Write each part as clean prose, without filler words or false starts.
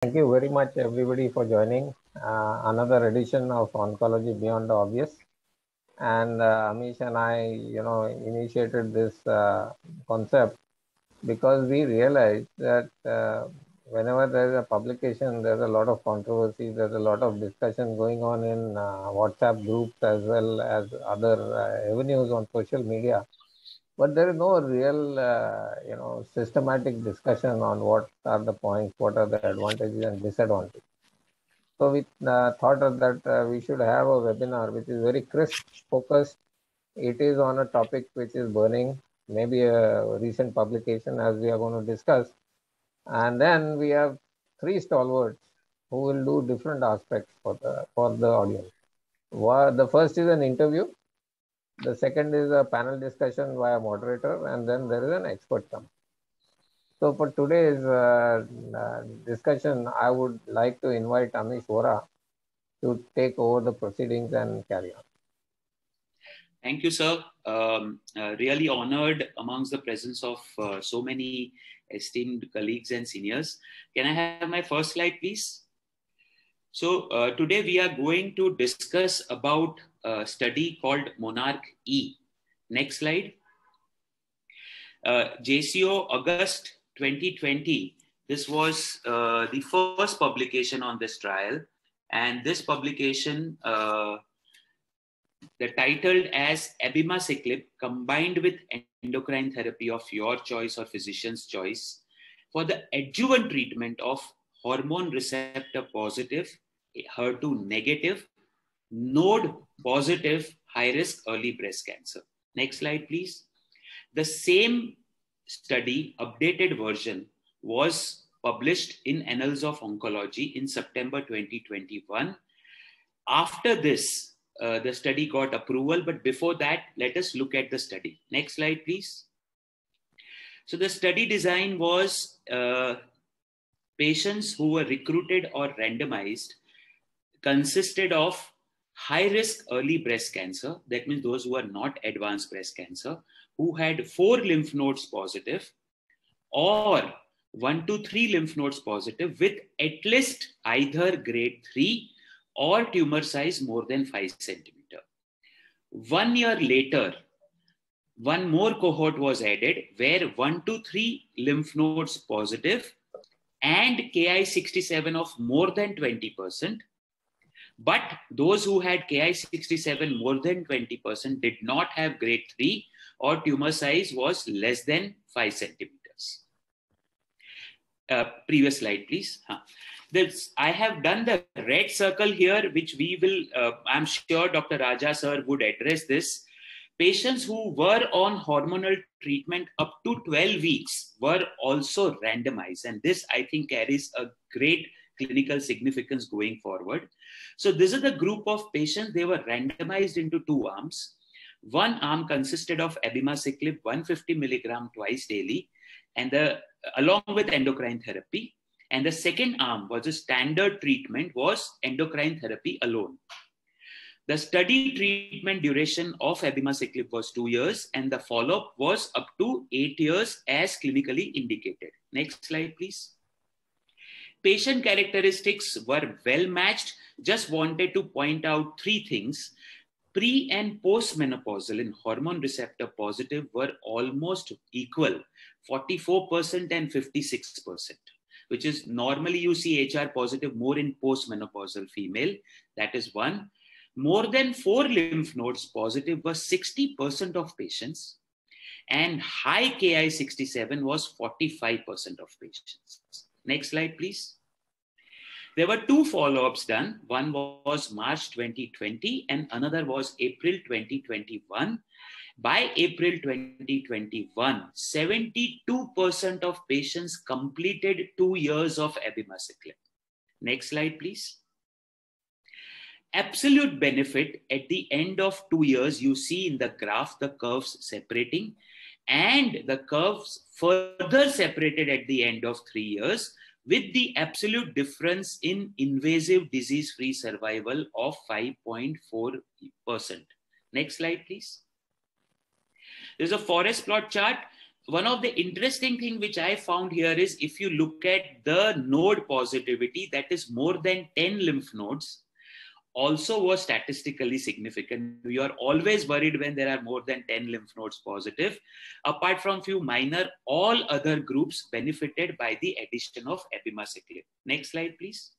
Thank you very much, everybody, for joining another edition of Oncology Beyond the Obvious. And Amish and I, initiated this concept because we realized that whenever there is a publication, there's a lot of controversy, there's a lot of discussion going on in WhatsApp groups as well as other avenues on social media. But there is no real, systematic discussion on what are the points, what are the advantages and disadvantages. So we thought of that we should have a webinar which is very crisp, focused. It is on a topic which is burning, maybe a recent publication as we are going to discuss. And then we have three stalwarts who will do different aspects for the audience. The first is an interview. The second is a panel discussion via moderator, and then there is an expert come. So for today's discussion, I would like to invite Amish Vora to take over the proceedings and carry on. Thank you, sir. Really honored amongst the presence of so many esteemed colleagues and seniors. Can I have my first slide, please? So today we are going to discuss about a study called Monarch E. Next slide. JCO August 2020. This was the first publication on this trial. And this publication, the titled as abemaciclib combined with endocrine therapy of your choice or physician's choice for the adjuvant treatment of hormone receptor positive, HER2 negative, node positive, high risk early breast cancer. Next slide, please. The same study, updated version, was published in Annals of Oncology in September 2021. After this, the study got approval, but before that, let us look at the study. Next slide, please. So the study design was patients who were recruited or randomized consisted of high-risk early breast cancer, that means those who are not advanced breast cancer, who had 4 lymph nodes positive or 1 to 3 lymph nodes positive with at least either grade 3 or tumor size more than 5 centimeter. 1 year later, one more cohort was added where 1 to 3 lymph nodes positive and Ki67 of more than 20%. But those who had Ki67 more than 20% did not have grade 3 or tumor size was less than 5 centimeters. Previous slide, please. I have done the red circle here, which we will, I'm sure Dr. Raja sir would address this. Patients who were on hormonal treatment up to 12 weeks were also randomized. And this, I think, carries a great clinical significance going forward. So this is the group of patients. They were randomized into 2 arms. One arm consisted of abemaciclib 150 milligram twice daily, and along with endocrine therapy. And the second arm was a standard treatment, was endocrine therapy alone. The study treatment duration of abemaciclib was 2 years, and the follow-up was up to 8 years as clinically indicated. Next slide, please. Patient characteristics were well matched. Just wanted to point out 3 things. Pre and post-menopausal in hormone receptor positive were almost equal, 44% and 56%, which is normally you see HR positive more in post-menopausal female. That is one. More than 4 lymph nodes positive was 60% of patients, and high Ki67 was 45% of patients. Next slide, please. There were 2 follow-ups done. One was March 2020 and another was April 2021. By April 2021, 72% of patients completed 2 years of abemaciclib. Next slide, please. Absolute benefit at the end of 2 years, you see in the graph the curves separating, and the curves further separated at the end of 3 years, with the absolute difference in invasive disease-free survival of 5.4%. Next slide, please. There's a forest plot chart. one of the interesting thing which I found here is if you look at the node positivity, that is more than 10 lymph nodes, also was statistically significant. We are always worried when there are more than 10 lymph nodes positive. Apart from few minor, all other groups benefited by the addition of abemaciclib. Next slide, please.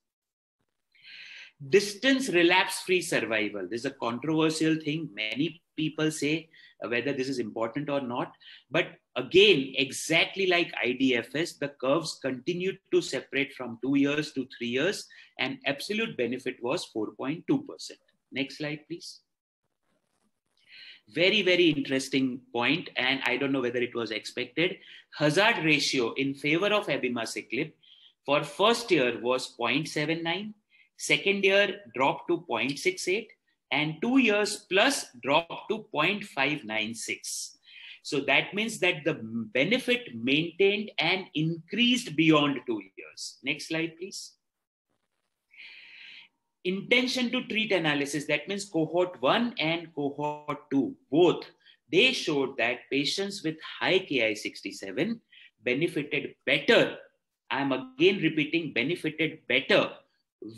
Distance relapse-free survival. This is a controversial thing. Many people say whether this is important or not. But again, exactly like IDFS, the curves continued to separate from 2 years to 3 years, and absolute benefit was 4.2%. Next slide, please. Very, very interesting point, and I don't know whether it was expected. Hazard ratio in favor of abemaciclib for first year was 0.79. Second year dropped to 0.68, and 2 years plus dropped to 0.596. So that means that the benefit maintained and increased beyond 2 years. Next slide, please. Intention to treat analysis, that means cohort 1 and cohort 2, both, they showed that patients with high Ki67 benefited better. I'm again repeating, benefited better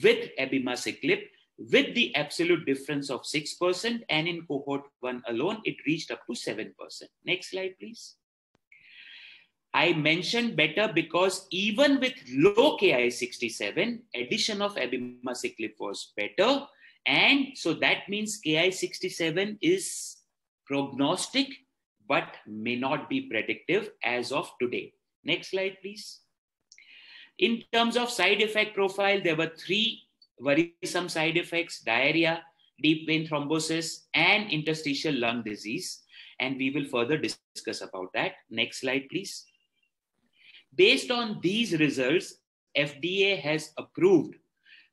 with abemaciclib, with the absolute difference of 6%, and in cohort 1 alone, it reached up to 7%. Next slide, please. I mentioned better because even with low Ki67, addition of abemaciclib was better. And so that means Ki67 is prognostic, but may not be predictive as of today. Next slide, please. In terms of side effect profile, there were 3 worrisome side effects: diarrhea, deep vein thrombosis, and interstitial lung disease. And we will further discuss about that. Next slide, please. Based on these results, FDA has approved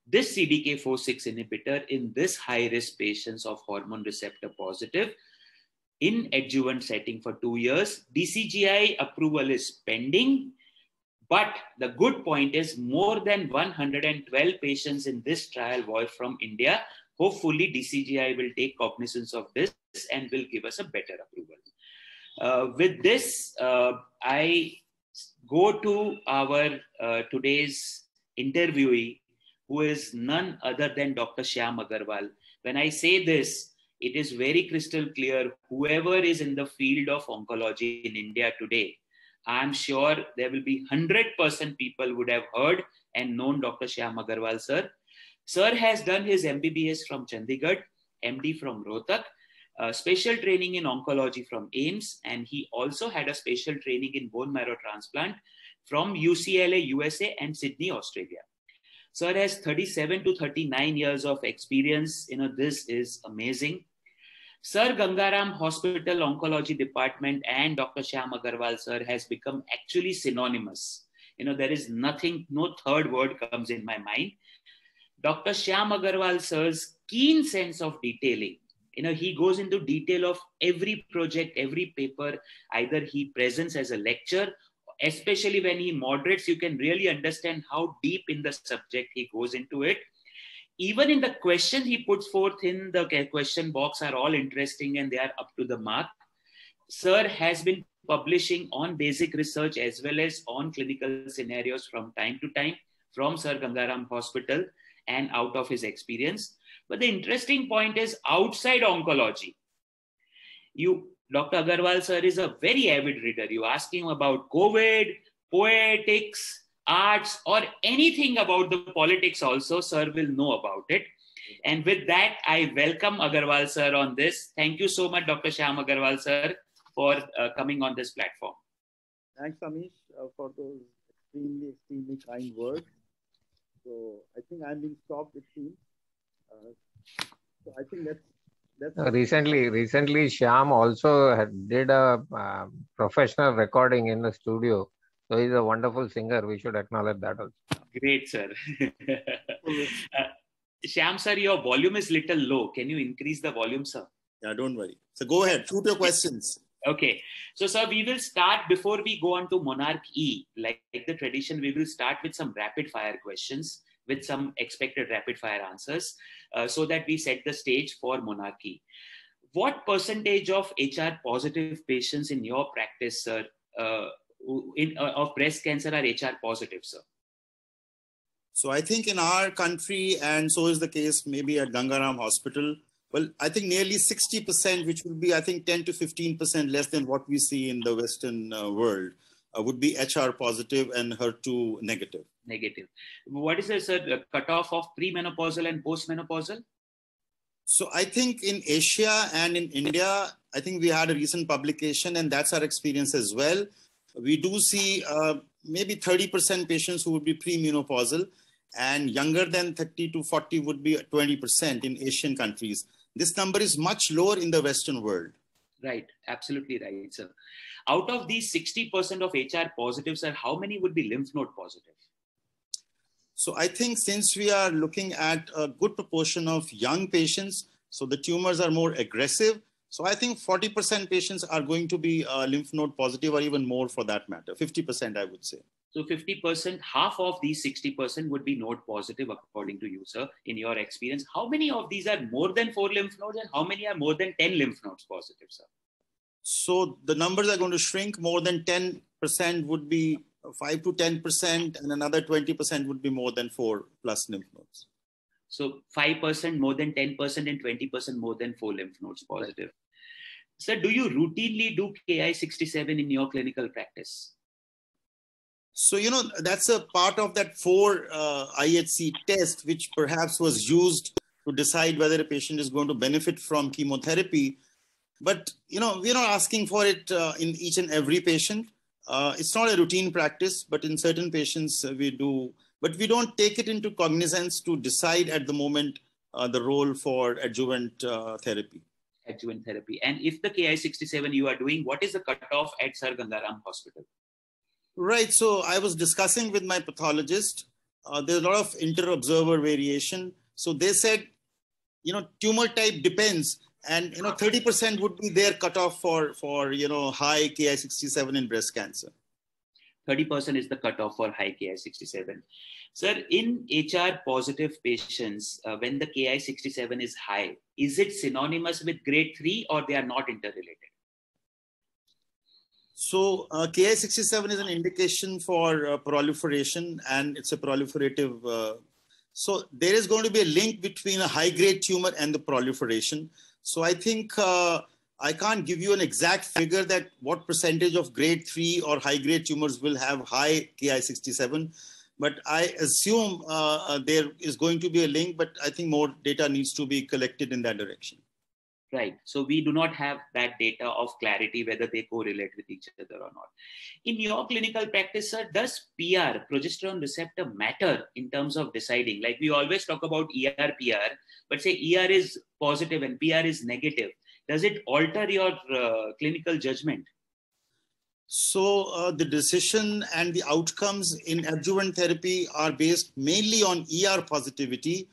this CDK4/6 inhibitor in this high-risk patients of hormone receptor positive in adjuvant setting for 2 years. DCGI approval is pending. But the good point is more than 112 patients in this trial were from India. Hopefully, DCGI will take cognizance of this and will give us a better approval. With this, I go to our today's interviewee, who is none other than Dr. Shyam Agarwal. When I say this, it is very crystal clear. Whoever is in the field of oncology in India today, I'm sure there will be 100% people would have heard and known Dr. Shyam Agarwal, sir. Sir has done his MBBS from Chandigarh, MD from Rohtak, special training in oncology from AIIMS, and he also had a special training in bone marrow transplant from UCLA, USA, and Sydney, Australia. Sir has 37 to 39 years of experience. This is amazing. Sir Gangaram Hospital Oncology Department and Dr. Shyam Agarwal, sir, has become actually synonymous. There is nothing, no third word comes in my mind. Dr. Shyam Agarwal, sir's keen sense of detailing. He goes into detail of every project, every paper. Either he presents as a lecture, especially when he moderates, you can really understand how deep in the subject he goes into it. Even in the questions he puts forth in the question box are all interesting and they are up to the mark. Sir has been publishing on basic research as well as on clinical scenarios from time to time from Sir Gangaram Hospital and out of his experience. But the interesting point is outside oncology, Dr. Agarwal sir is a very avid reader. You ask him about COVID, poetics, arts, or anything about the politics also, sir will know about it. And with that, I welcome Agarwal sir on this. Thank you so much, Dr. Shyam Agarwal sir, for coming on this platform. Thanks, Amish, for those extremely kind words. So I think I'm being stopped, it seems. So I think that's recently Shyam also did a professional recording in the studio. So he's a wonderful singer. We should acknowledge that also. Great, sir. Shyam, sir, your volume is little low. Can you increase the volume, sir? Yeah, don't worry. So go ahead, shoot your questions. Okay. So, sir, we will start before we go on to Monarch E. Like the tradition, we will start with some rapid fire questions with some expected rapid fire answers so that we set the stage for Monarch E. What percentage of HR positive patients in your practice, sir, of breast cancer are HR positive, sir? So I think in our country, and so is the case maybe at Gangaram Hospital, well, I think nearly 60%, which would be, I think, 10 to 15% less than what we see in the Western world, would be HR positive and HER2 negative. Negative. What is the, sir, cutoff of premenopausal and postmenopausal? So I think in Asia and in India, I think we had a recent publication, and that's our experience as well. We do see maybe 30% patients who would be premenopausal, and younger than 30 to 40 would be 20% in Asian countries. This number is much lower in the Western world. Right, absolutely right, sir. Out of these 60% of HR positives, sir, how many would be lymph node positive? So I think since we are looking at a good proportion of young patients, so the tumors are more aggressive. So I think 40% patients are going to be lymph node positive, or even more for that matter, 50% I would say. So 50%, half of these 60% would be node positive according to you, sir, in your experience. How many of these are more than 4 lymph nodes, and how many are more than 10 lymph nodes positive, sir? So the numbers are going to shrink. More than 10% would be 5 to 10%, and another 20% would be more than 4 plus lymph nodes. So 5% more than 10% and 20% more than 4 lymph nodes positive. Right. Sir, do you routinely do Ki-67 in your clinical practice? So, you know, that's a part of that 4 IHC test, which perhaps was used to decide whether a patient is going to benefit from chemotherapy. But, you know, we're not asking for it in each and every patient. It's not a routine practice, but in certain patients we do. But we don't take it into cognizance to decide at the moment the role for adjuvant therapy. Adjuvant therapy. And if the Ki-67 you are doing, what is the cutoff at Sir Gangaram Hospital? Right. So I was discussing with my pathologist. There's a lot of inter-observer variation. So they said, you know, tumor type depends. And, you know, 30% would be their cutoff for you know, high Ki-67 in breast cancer. 30% is the cutoff for high Ki-67. Sir, in HR positive patients, when the Ki-67 is high, is it synonymous with grade 3 or they are not interrelated? So Ki-67 is an indication for proliferation, and it's a proliferative. So there is going to be a link between a high-grade tumor and the proliferation. So I think I can't give you an exact figure that what percentage of grade 3 or high-grade tumors will have high Ki-67. But I assume there is going to be a link, but I think more data needs to be collected in that direction. Right. So we do not have that data of clarity whether they correlate with each other or not. In your clinical practice, sir, does PR, progesterone receptor, matter in terms of deciding? Like we always talk about ER, PR, but say ER is positive and PR is negative. Does it alter your clinical judgment? So the decision and the outcomes in adjuvant therapy are based mainly on ER positivity.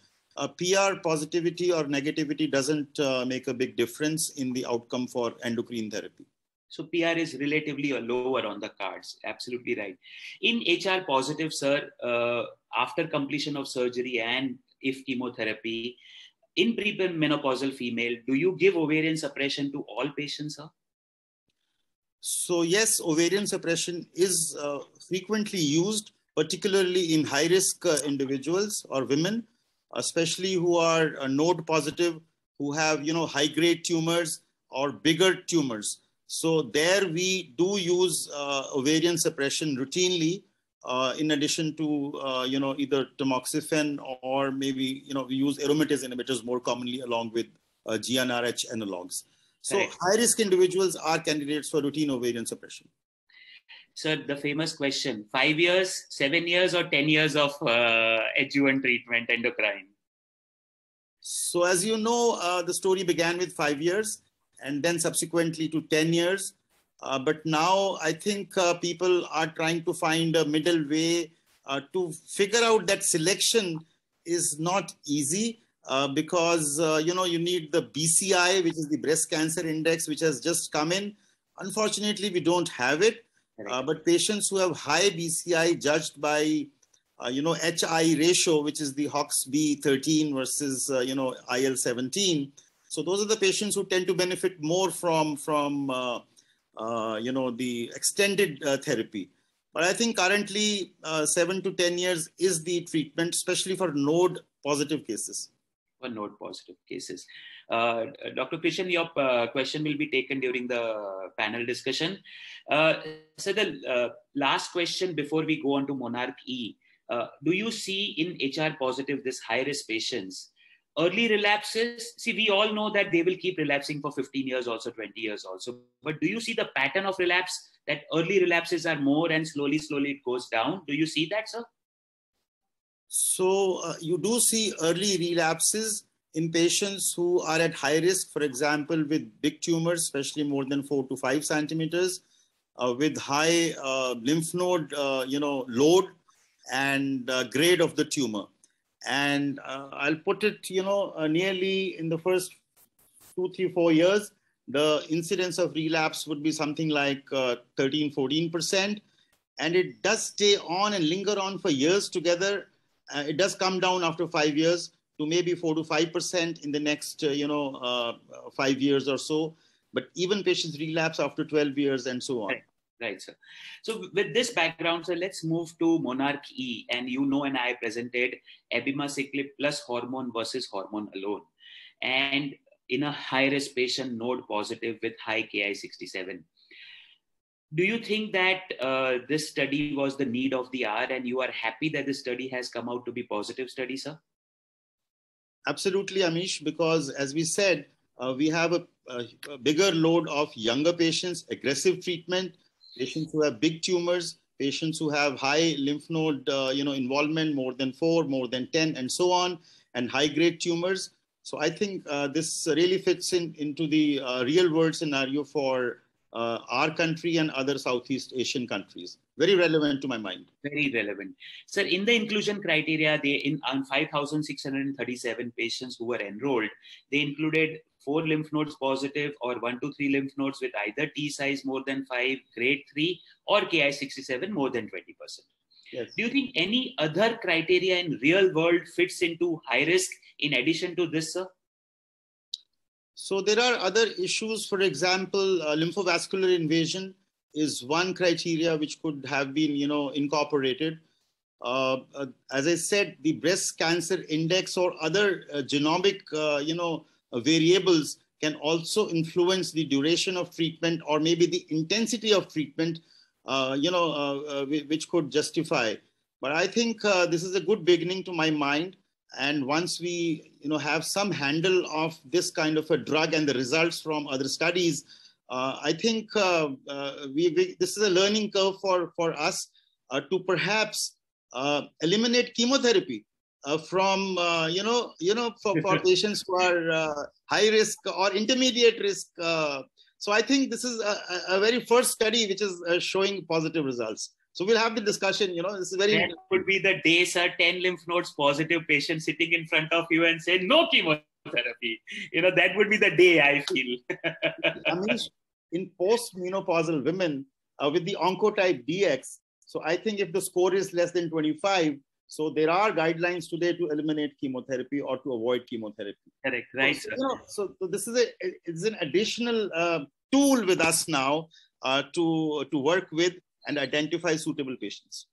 PR positivity or negativity doesn't make a big difference in the outcome for endocrine therapy. So PR is relatively lower on the cards. Absolutely right. In HR positive, sir, after completion of surgery and if chemotherapy, in premenopausal female, do you give ovarian suppression to all patients, sir? So yes, ovarian suppression is frequently used, particularly in high-risk individuals or women, especially who are node positive, who have, you know, high-grade tumors or bigger tumors. So there we do use ovarian suppression routinely, in addition to, you know, either tamoxifen or maybe, you know, we use aromatase inhibitors more commonly along with GnRH analogs. So high-risk individuals are candidates for routine ovarian suppression. Sir, the famous question, 5 years, 7 years, or 10 years of adjuvant treatment endocrine? So as you know, the story began with 5 years and then subsequently to 10 years. But now I think people are trying to find a middle way to figure out that selection is not easy because, you know, you need the BCI, which is the breast cancer index, which has just come in. Unfortunately, we don't have it. But patients who have high BCI judged by, you know, HI ratio, which is the HOXB13 versus, you know, IL-17. So those are the patients who tend to benefit more from the extended therapy. But I think currently 7 to 10 years is the treatment, especially for node positive cases. For node positive cases. Dr. Krishan, your question will be taken during the panel discussion. So the last question before we go on to Monarch E, do you see in HR positive, this high risk patients, early relapses? See, we all know that they will keep relapsing for 15 years also, 20 years also. But do you see the pattern of relapse, that early relapses are more and slowly it goes down? Do you see that, sir? So you do see early relapses in patients who are at high risk, for example, with big tumors, especially more than 4 to 5 centimeters, with high lymph node, load and grade of the tumor. And I'll put it, nearly in the first 2, 3, 4 years, the incidence of relapse would be something like 13, 14%. And it does stay on and linger on for years together. It does come down after 5 years to maybe 4 to 5% in the next, 5 years or so. But even patients relapse after 12 years and so on. Right, sir. So with this background, sir, let's move to Monarch E. And and I presented abemaciclib plus hormone versus hormone alone. And in a high-risk patient, node positive with high Ki-67. Do you think that this study was the need of the hour, and you are happy that this study has come out to be positive study, sir? Absolutely, Amish, because as we said, we have a bigger load of younger patients, aggressive treatment, patients who have big tumors, patients who have high lymph node involvement, more than 4, more than 10, and so on, and high-grade tumors. So I think this really fits into the real-world scenario for our country and other Southeast Asian countries. Very relevant to my mind. Very relevant. Sir, in the inclusion criteria, on 5,637 patients who were enrolled, they included 4 lymph nodes positive or 1 to 3 lymph nodes with either T size more than 5, grade 3, or Ki-67 more than 20%. Yes. Do you think any other criteria in real world fits into high risk in addition to this, sir? So there are other issues. For example, lymphovascular invasion is one criteria which could have been, incorporated. As I said, the breast cancer index or other genomic, variables can also influence the duration of treatment or maybe the intensity of treatment, which could justify. But I think this is a good beginning to my mind. And once we, have some handle of this kind of a drug and the results from other studies, I think this is a learning curve for us to perhaps eliminate chemotherapy from, for patients who are high risk or intermediate risk. So I think this is a very first study which is showing positive results. So we'll have the discussion, this is very... That would be the day, sir, 10 lymph nodes positive patient sitting in front of you and say, no chemotherapy. That would be the day, I feel. Amish, in post-menopausal women with the oncotype DX, so I think if the score is less than 25, so there are guidelines today to eliminate chemotherapy or to avoid chemotherapy. Correct, right, so, sir. So this is it's an additional tool with us now to work with and identify suitable patients.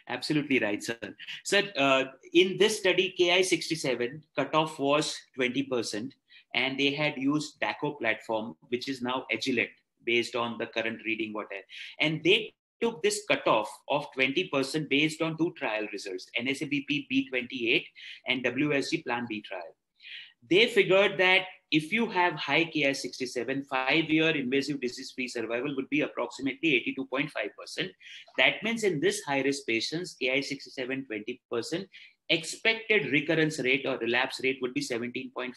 Absolutely right, sir. Sir, in this study, Ki-67 cutoff was 20%, and they had used DACO platform, which is now Agilent, based on the current reading, whatever. And they took this cutoff of 20% based on 2 trial results, NSABP B28 and WSG Plan B trial. They figured that if you have high Ki-67, 5-year invasive disease-free survival would be approximately 82.5%. That means in this high-risk patients, Ki-67 20%, expected recurrence rate or relapse rate would be 17.5%.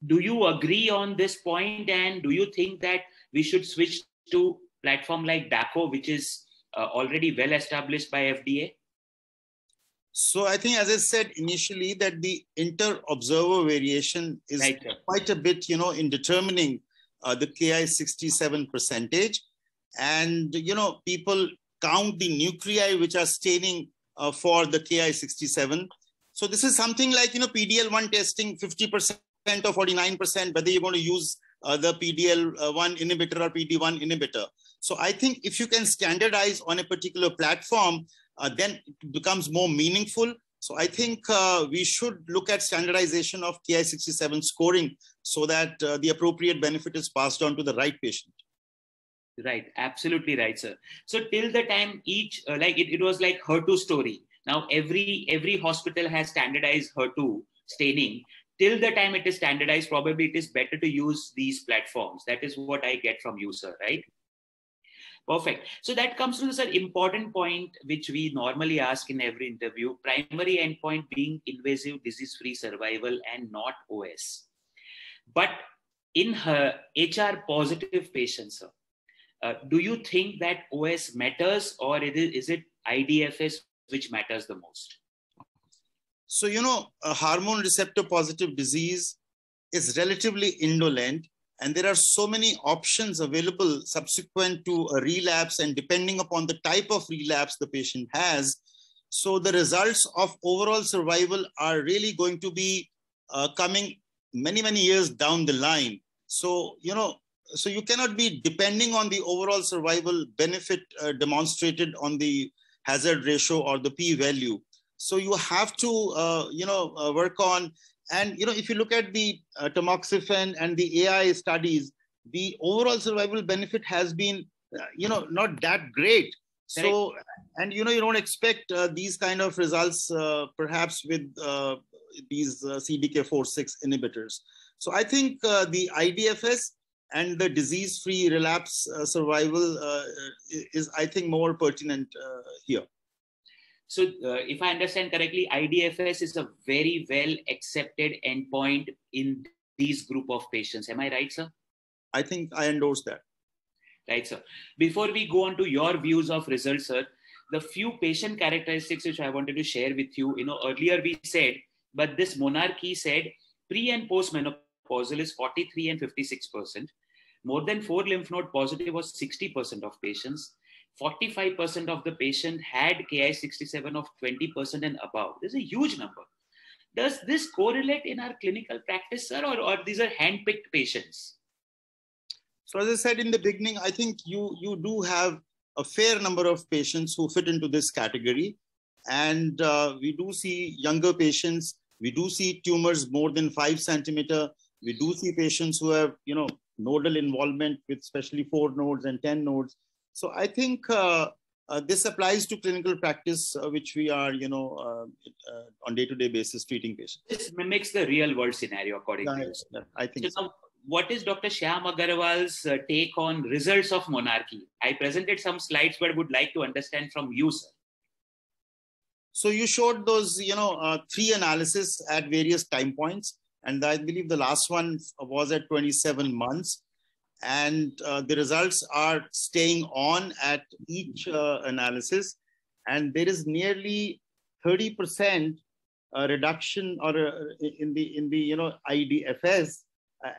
Do you agree on this point? And do you think that we should switch to platform like DACO, which is already well established by FDA? So I think, as I said initially, that the inter-observer variation is quite a bit, in determining the Ki-67 percentage. And, people count the nuclei which are staining for the Ki-67. So this is something like, PD-L1 testing 50% or 49%, whether you're going to use the PDL1 inhibitor or PD1 inhibitor. So I think if you can standardize on a particular platform, then it becomes more meaningful. So I think we should look at standardization of Ki-67 scoring so that the appropriate benefit is passed on to the right patient. Right, absolutely right, sir. So till the time each, like it was like HER2 story. Now every hospital has standardized HER2 staining. Till the time it is standardized, probably it is better to use these platforms. That is what I get from you, sir, right? Perfect. So that comes to the important point, which we normally ask in every interview, primary endpoint being invasive disease-free survival and not OS. But in her HR positive patients, sir, do you think that OS matters, or is it IDFS which matters the most? So, a hormone receptor positive disease is relatively indolent, and there are so many options available subsequent to a relapse, and depending upon the type of relapse the patient has. So the results of overall survival are really going to be coming many, many years down the line. So, so you cannot be depending on the overall survival benefit demonstrated on the hazard ratio or the p-value. So you have to, work on, and, if you look at the tamoxifen and the AI studies, the overall survival benefit has been, not that great. So, and, you don't expect these kind of results, perhaps with these CDK4/6 inhibitors. So I think the IDFS and the disease-free relapse survival is, I think, more pertinent here. So if I understand correctly, IDFS is a very well accepted endpoint in these group of patients. Am I right, sir? I think I endorse that. Right, sir. Before we go on to your views of results, sir, the few patient characteristics which I wanted to share with you, earlier we said, but this monarchy said pre and post menopausal is 43 and 56%. More than 4 lymph node positive was 60% of patients. 45% of the patient had Ki-67 of 20% and above. This is a huge number. Does this correlate in our clinical practice, sir, or these are hand-picked patients? So as I said in the beginning, I think you do have a fair number of patients who fit into this category. And we do see younger patients. We do see tumors more than 5 centimeter. We do see patients who have, nodal involvement with especially 4 nodes and 10 nodes. So I think this applies to clinical practice, which we are, on day-to-day basis treating patients. This mimics the real-world scenario, according to you. Yeah, I think so. Now, what is Dr. Shyam Agarwal's take on results of monarchy? I presented some slides, but would like to understand from you, sir. So you showed those, 3 analyses at various time points, and I believe the last one was at 27 months. And the results are staying on at each analysis, and there is nearly 30% reduction or in the IDFS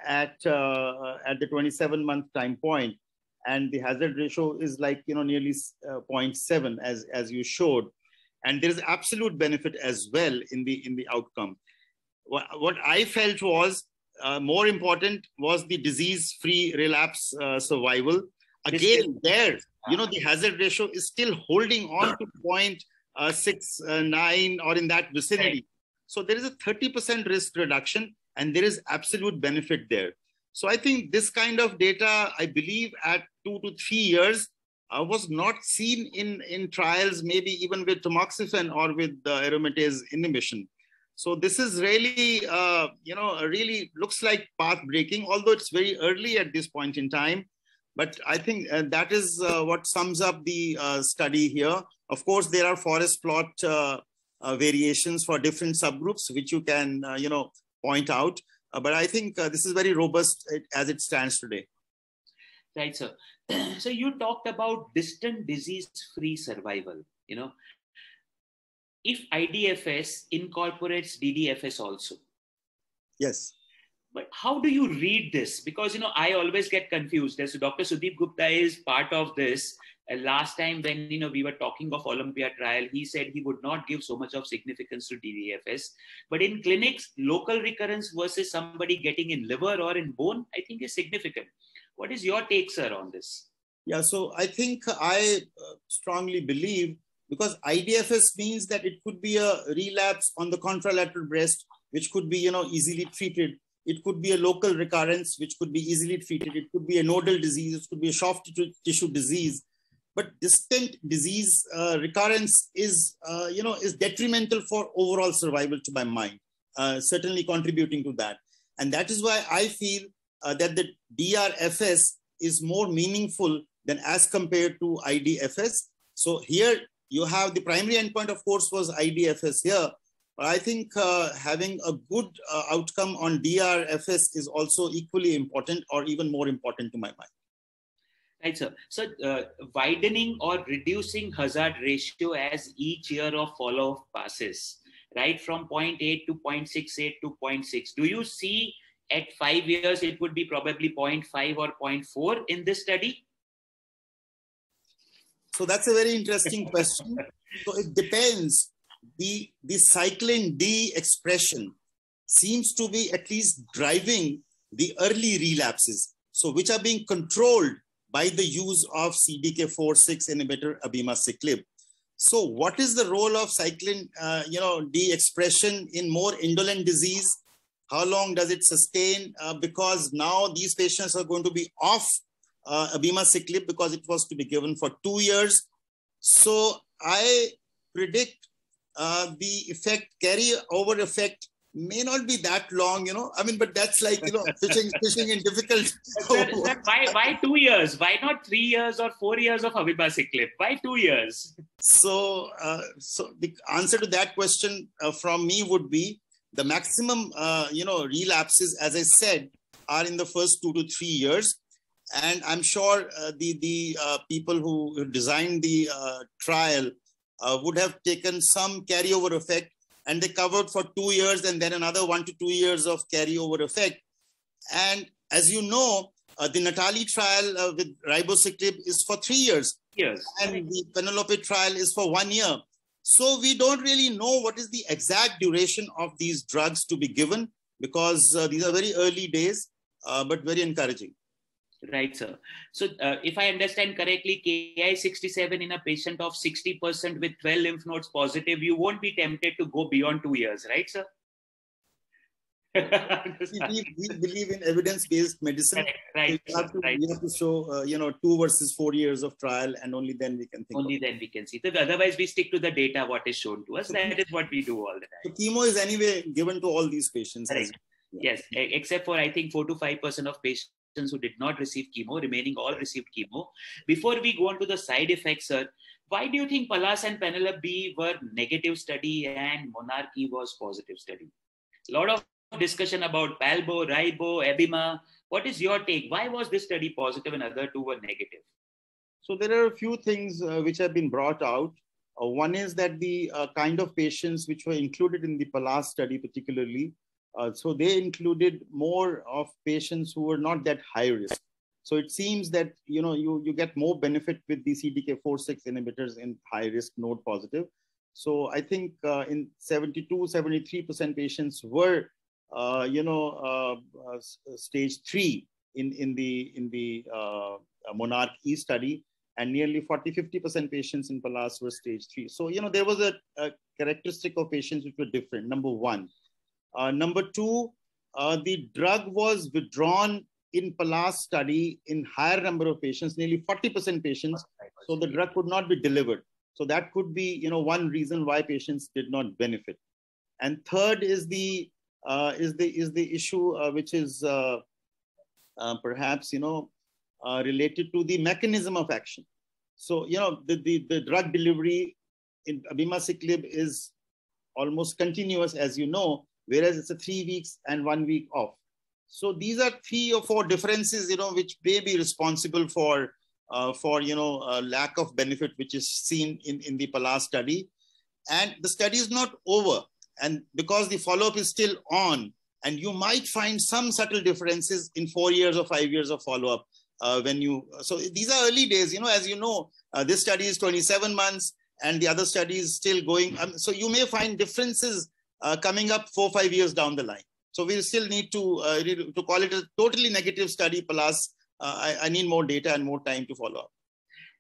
at the 27-month time point, and the hazard ratio is like nearly 0.7 as you showed, and there is absolute benefit as well in the outcome. What I felt was more important was the disease-free relapse survival. Again, there, the hazard ratio is still holding on to 0.69 or in that vicinity. Right. So there is a 30% risk reduction, and there is absolute benefit there. So I think this kind of data, I believe, at 2 to 3 years was not seen in trials, maybe even with tamoxifen or with aromatase inhibition. So this is really, really looks like path breaking, although it's very early at this point in time. But I think that is what sums up the study here. Of course, there are forest plot variations for different subgroups, which you can, point out. But I think this is very robust as it stands today. Right, sir. So you talked about distant disease-free survival, If IDFS incorporates DDFS also. Yes. But how do you read this? Because, I always get confused. As Dr. Sudeep Gupta is part of this, Last time when we were talking of Olympia trial, he said he would not give so much of significance to DDFS. But in clinics, local recurrence versus somebody getting in liver or in bone, I think is significant. What is your take, sir, on this? Yeah, so I think I strongly believe, because IDFS means that it could be a relapse on the contralateral breast, which could be easily treated. It could be a local recurrence, which could be easily treated. It could be a nodal disease. It could be a soft tissue disease. But distant disease recurrence is detrimental for overall survival, to my mind, certainly contributing to that. And that is why I feel that the DRFS is more meaningful than as compared to IDFS. So here you have the primary endpoint, of course, was IDFS here. But I think having a good outcome on DRFS is also equally important, or even more important, to my mind. Right, sir. So widening or reducing hazard ratio as each year of follow-up passes, right, from 0.8 to 0.68 to 0.6. Do you see at 5 years it would be probably 0.5 or 0.4 in this study? So that's a very interesting question. So it depends. The cyclin D expression seems to be at least driving the early relapses, so which are being controlled by the use of CDK4/6 inhibitor abemaciclib. So what is the role of cyclin D expression in more indolent disease? How long does it sustain? Because now these patients are going to be off abemaciclib because it was to be given for 2 years. So I predict the effect, carry-over effect, may not be that long, but that's like, fishing in difficult. Sir, why 2 years? Why not 3 years or 4 years of abemaciclib? Why 2 years? So the answer to that question from me would be the maximum, relapses, as I said, are in the first 2 to 3 years. And I'm sure the people who designed the trial would have taken some carryover effect, and they covered for 2 years and then another 1 to 2 years of carryover effect. And as you know, the Natali trial with ribociclib is for 3 years. Yes. And the Penelope trial is for 1 year. So we don't really know what is the exact duration of these drugs to be given, because these are very early days, but very encouraging. Right, sir. So if I understand correctly, Ki-67 in a patient of 60% with 12 lymph nodes positive, you won't be tempted to go beyond 2 years, right, sir? we believe in evidence-based medicine. Right. So we have to show, 2 versus 4 years of trial, and only then we can think. Only then we can see. So otherwise, we stick to the data what is shown to us. That is what we do all the time. So chemo is anyway given to all these patients. Yes, except for I think 4 to 5% of patients who did not receive chemo, remaining all received chemo. Before we go on to the side effects, sir, why do you think Pallas and Penelope were negative study and Monarchy was positive study? A lot of discussion about Palbo, Ribo, Abema. What is your take? Why was this study positive and other two were negative? So there are a few things which have been brought out. One is that the kind of patients which were included in the Pallas study particularly, so they included more of patients who were not that high risk. So it seems that you get more benefit with the CDK4/6 inhibitors in high risk node positive. So I think in 73% patients were stage 3 in the Monarch E study, and nearly 40-50% patients in Pallas were stage 3. So there was a characteristic of patients which were different. Number one. Number two, the drug was withdrawn in Pallas study in higher number of patients, nearly 40% patients. So the drug could not be delivered. So that could be, one reason why patients did not benefit. And third is the issue which is perhaps related to the mechanism of action. So the drug delivery in abemaciclib is almost continuous, as you know, whereas it's a 3 weeks and 1 week off. So these are 3 or 4 differences, which may be responsible for lack of benefit, which is seen in the Pallas study. And the study is not over. And because the follow-up is still on, and you might find some subtle differences in 4 years or 5 years of follow-up. So these are early days, as you know, this study is 27 months and the other study is still going. So you may find differences coming up 4 or 5 years down the line. So we'll still need to call it a totally negative study. Plus, I need more data and more time to follow up.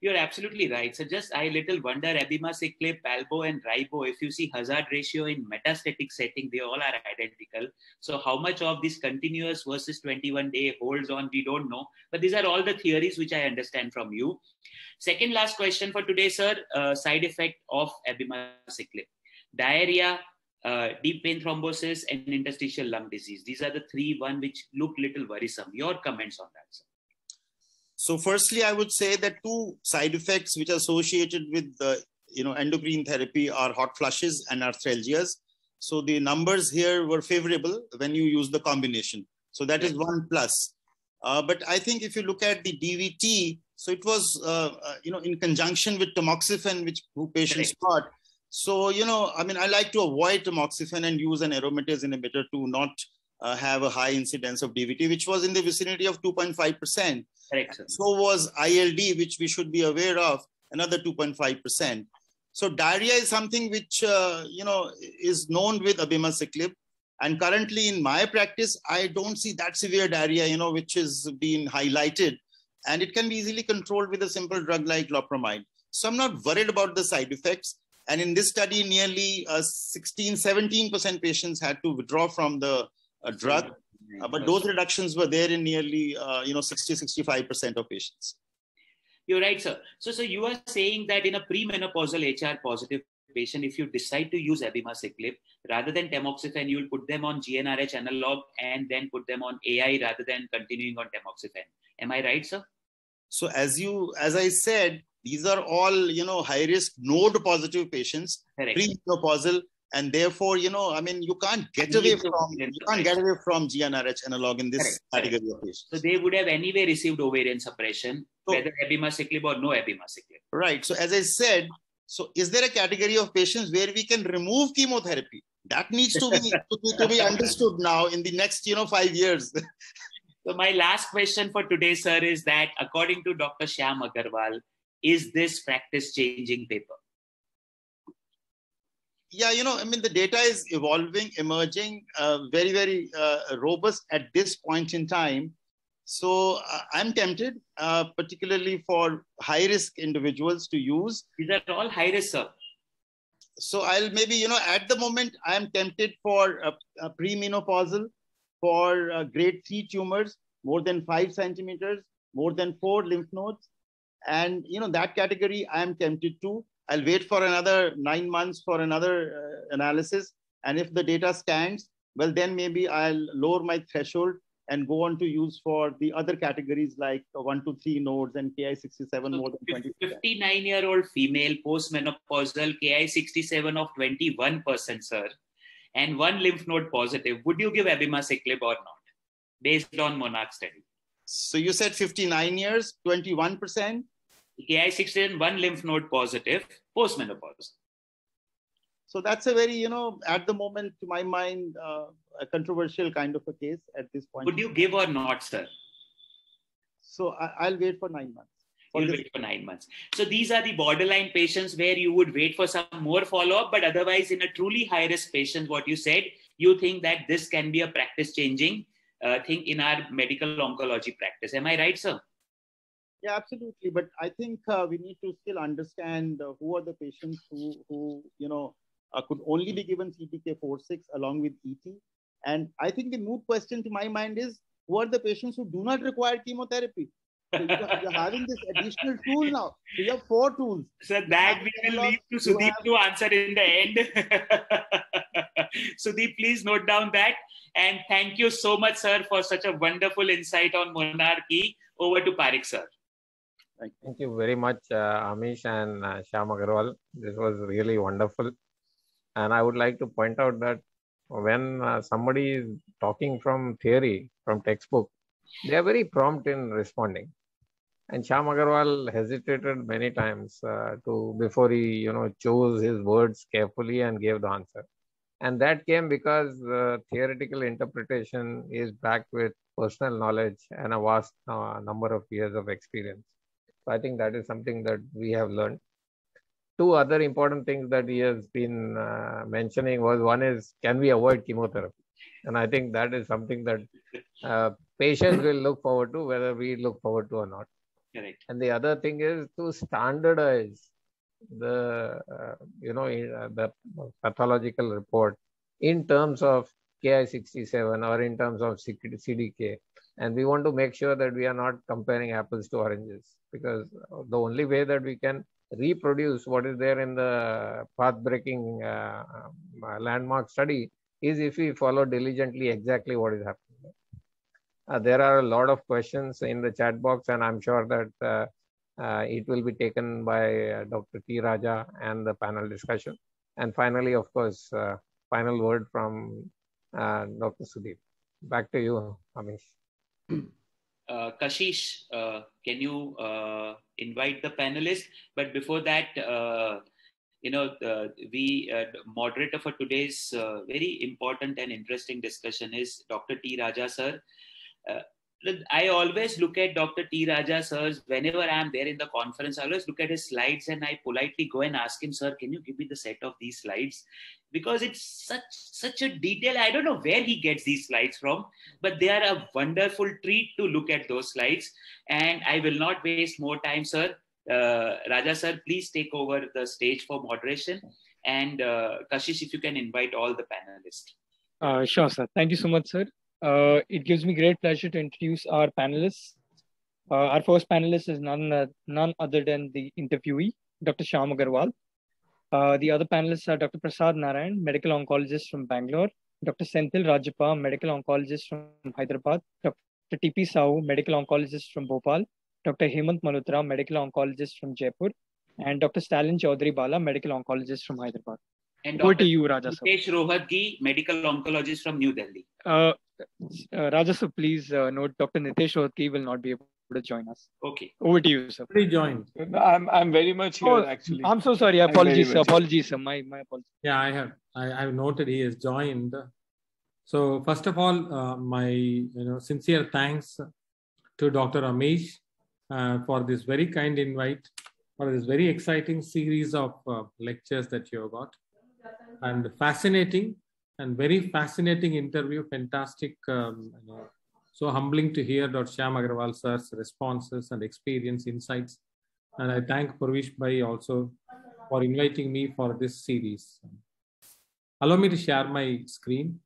You're absolutely right. So just I little wonder, abemaciclib, palbo, and ribo, if you see hazard ratio in metastatic setting, they all are identical. So how much of this continuous versus 21-day holds on, we don't know. But these are all the theories which I understand from you. Second last question for today, sir. Side effect of abemaciclib. Diarrhea, deep vein thrombosis, and interstitial lung disease. These are the one which look little worrisome. Your comments on that, sir? So firstly, I would say that 2 side effects which are associated with endocrine therapy are hot flushes and arthralgias. So the numbers here were favorable when you use the combination. So that is 1 plus. But I think if you look at the DVT, so it was in conjunction with tamoxifen, which patients got. So I like to avoid tamoxifen and use an aromatase inhibitor to not have a high incidence of DVT, which was in the vicinity of 2.5%. Correct, sir. So was ILD, which we should be aware of, another 2.5%. So diarrhea is something which, is known with abemaciclib. And currently in my practice, I don't see that severe diarrhea, which is being highlighted. And it can be easily controlled with a simple drug like loperamide. So I'm not worried about the side effects. And in this study, nearly 17% patients had to withdraw from the drug. But those reductions were there in nearly 60-65% of patients. You're right, sir. So you are saying that in a premenopausal HR positive patient, if you decide to use abemaciclib, rather than tamoxifen, you will put them on GnRH analog and then put them on AI rather than continuing on tamoxifen. Am I right, sir? So as I said, these are all, high risk node positive patients, premenopausal. And therefore, you can't get away from GnRH analog in this category of patients. So they would have anyway received ovarian suppression, whether abemaciclib or no abemaciclib. Right. So as I said, so is there a category of patients where we can remove chemotherapy? That needs to be understood now in the next 5 years. So my last question for today, sir, is that according to Dr. Shyam Agarwal, is this practice changing paper? Yeah, the data is evolving, emerging, very, very robust at this point in time. So I'm tempted, particularly for high-risk individuals to use. These are all high-risk, sir. So I'll maybe, at the moment, I'm tempted for a premenopausal, for grade 3 tumors, more than 5 centimeters, more than 4 lymph nodes. And, that category I'm tempted to. I'll wait for another 9 months for another analysis. And if the data stands, well, then maybe I'll lower my threshold and go on to use for the other categories like 1 to 3 nodes and Ki-67 more than 20%. 59-year-old female postmenopausal Ki-67 of 21%, sir, and 1 lymph node positive. Would you give abemaciclib or not, based on Monarch study? So you said 59 years, 21%? Ki-67, 1 lymph node positive, postmenopause. So that's a very, at the moment, to my mind, a controversial kind of a case at this point. Would you give or not, sir? So I'll wait for 9 months. You'll wait for 9 months. So these are the borderline patients where you would wait for some more follow-up, but otherwise in a truly high-risk patient, what you said, you think that this can be a practice-changing thing in our medical oncology practice. Am I right, sir? Yeah, absolutely. But I think we need to still understand who are the patients who could only be given CDK4/6 along with ET. And I think the moot question to my mind is, who are the patients who do not require chemotherapy? So you're having this additional tool now. So you have 4 tools. So that we will leave to Sudeep to answer in the end. Sudeep, please note down that. And thank you so much, sir, for such a wonderful insight on Monarch-E. Over to Parik, sir. Thank you very much, Amish and Shyam Agarwal. This was really wonderful. And I would like to point out that when somebody is talking from theory, from textbook, they are very prompt in responding. And Shyam Agarwal hesitated many times before he chose his words carefully and gave the answer. And that came because theoretical interpretation is backed with personal knowledge and a vast number of years of experience. So I think that is something that we have learned. Two other important things that he has been mentioning was, one is, can we avoid chemotherapy? And I think that is something that patients will look forward to, whether we look forward to or not. Correct. And the other thing is to standardize the the pathological report in terms of Ki-67 or in terms of CDK. And we want to make sure that we are not comparing apples to oranges, because the only way that we can reproduce what is there in the path-breaking landmark study is if we follow diligently exactly what is happening. There are a lot of questions in the chat box, and I'm sure that it will be taken by Dr. T. Raja and the panel discussion. And finally, of course, final word from Dr. Sudeep. Back to you, Amish. Kashish, can you invite the panelists? But before that, moderator for today's very important and interesting discussion is Dr. T. Raja sir. I always look at Dr. T. Raja sir's, whenever I'm there in the conference, I always look at his slides and I politely go and ask him, sir, can you give me the set of these slides? Because it's such a detail. I don't know where he gets these slides from, but they are a wonderful treat to look at those slides. And I will not waste more time, sir. Raja sir, please take over the stage for moderation. And Kashish, if you can invite all the panelists. Sure, sir. Thank you so much, sir. It gives me great pleasure to introduce our panelists. Our first panelist is none other than the interviewee, Dr. Shyam Agarwal. The other panelists are Dr. Prasad Narayan, medical oncologist from Bangalore, Dr. Senthil Rajappa, medical oncologist from Hyderabad, Dr. T.P. Sahu, medical oncologist from Bhopal, Dr. Hemant Malhotra, medical oncologist from Jaipur, and Dr. Stalin Chaudhary Bala, medical oncologist from Hyderabad. And Over to you, Raja. Nitesh Rohatgi, medical oncologist from New Delhi. Raja, so please note Dr. Nitesh Rohatgi will not be able to join us. Okay. Over to you, sir. Joined. I'm very much here, actually. I'm so sorry. Apologies, sir. Apologies, sir. My apologies. Yeah, I have noted he has joined. So first of all, my sincere thanks to Dr. Amish for this very kind invite, for this very exciting series of lectures that you have got, and fascinating and very fascinating interview. Fantastic. So humbling to hear Dr. Shyam Agarwal sir's responses and experience insights. And I thank Purvish Bhai also for inviting me for this series. Allow me to share my screen.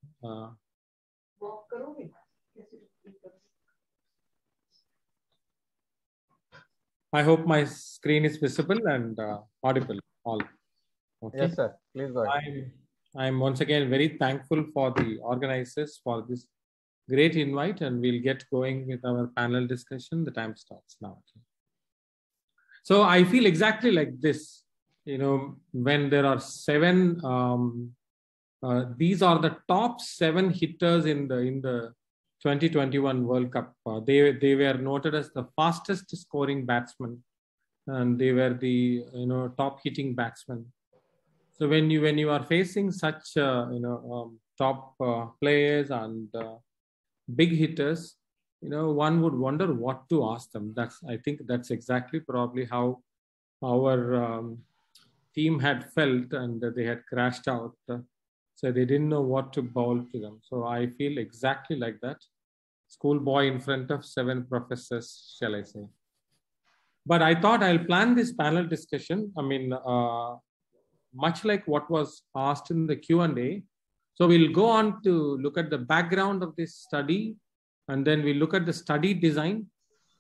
I hope my screen is visible and audible. All. Okay. Yes, sir. Please go ahead. I'm once again very thankful for the organizers for this great invite, and we'll get going with our panel discussion. The time starts now. So I feel exactly like this. When there are 7, these are the top 7 hitters in the 2021 World Cup. They were noted as the fastest scoring batsmen, and they were the top hitting batsmen. So when you are facing such top players and big hitters, one would wonder what to ask them. I think that's exactly probably how our team had felt, and they had crashed out. So they didn't know what to bowl to them. So I feel exactly like that. Schoolboy in front of 7 professors, shall I say. But I thought I'll plan this panel discussion. I mean, much like what was asked in the Q&A. So we'll go on to look at the background of this study, and then we look at the study design,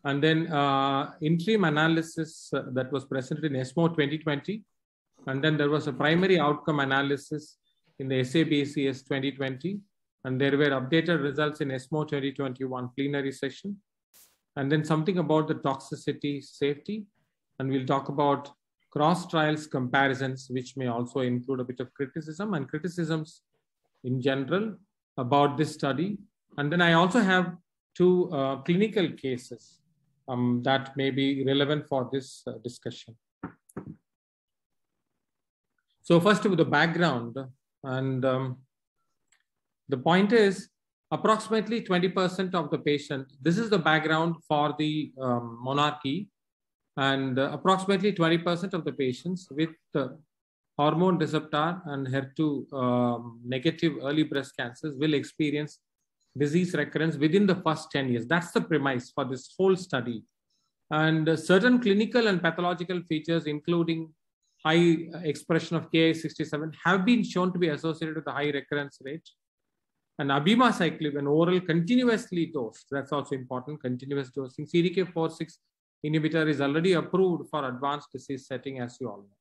and then interim analysis that was presented in ESMO 2020. And then there was a primary outcome analysis in the SABCS 2020. And there were updated results in ESMO 2021 plenary session. And then something about the toxicity safety. And we'll talk about cross-trials comparisons, which may also include a bit of criticism and criticisms in general about this study. And then I also have 2 clinical cases that may be relevant for this discussion. So first, with the background, and the point is, approximately 20% of the patient, this is the background for the monarchy, and approximately 20% of the patients with hormone receptor and HER2 negative early breast cancers will experience disease recurrence within the first 10 years. That's the premise for this whole study. And certain clinical and pathological features, including high expression of Ki67, have been shown to be associated with a high recurrence rate. And abemaciclib, an oral continuously dosed, that's also important, continuous dosing. CDK4/6 inhibitor is already approved for advanced disease setting, as you all know.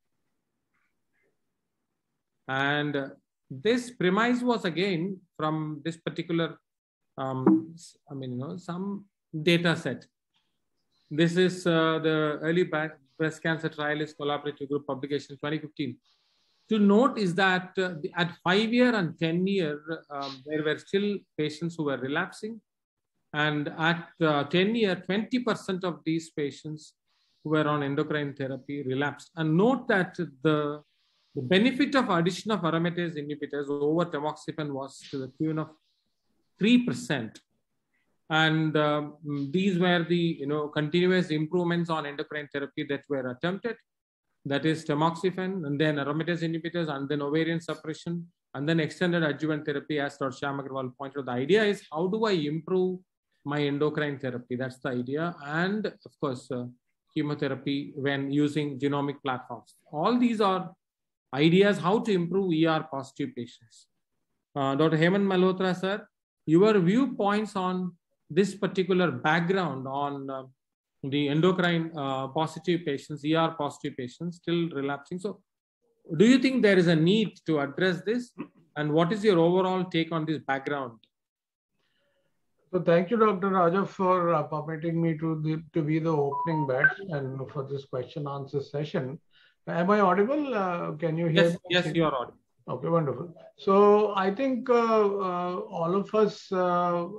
And this premise was again from this particular, some data set. This is the early breast cancer trialist collaborative group publication 2015. To note is that at 5-year and 10-year, there were still patients who were relapsing. And at 10-year, 20% of these patients who were on endocrine therapy relapsed. And note that the benefit of addition of aromatase inhibitors over tamoxifen was to the tune of 3%. And these were the continuous improvements on endocrine therapy that were attempted. That is tamoxifen, and then aromatase inhibitors, and then ovarian suppression, and then extended adjuvant therapy, as Dr. Shyam Agarwal pointed out. The idea is, how do I improve my endocrine therapy? That's the idea. And of course, chemotherapy when using genomic platforms. All these are ideas how to improve ER positive patients. Dr. Hemant Malhotra, sir, your viewpoints on this particular background on the endocrine positive patients, ER positive patients still relapsing. So do you think there is a need to address this? And what is your overall take on this background? So thank you, Dr. Raja, for permitting me to be the opening bat and for this question answer session. Am I audible? Can you hear me? Yes, you are audible. Okay, wonderful. So I think all of us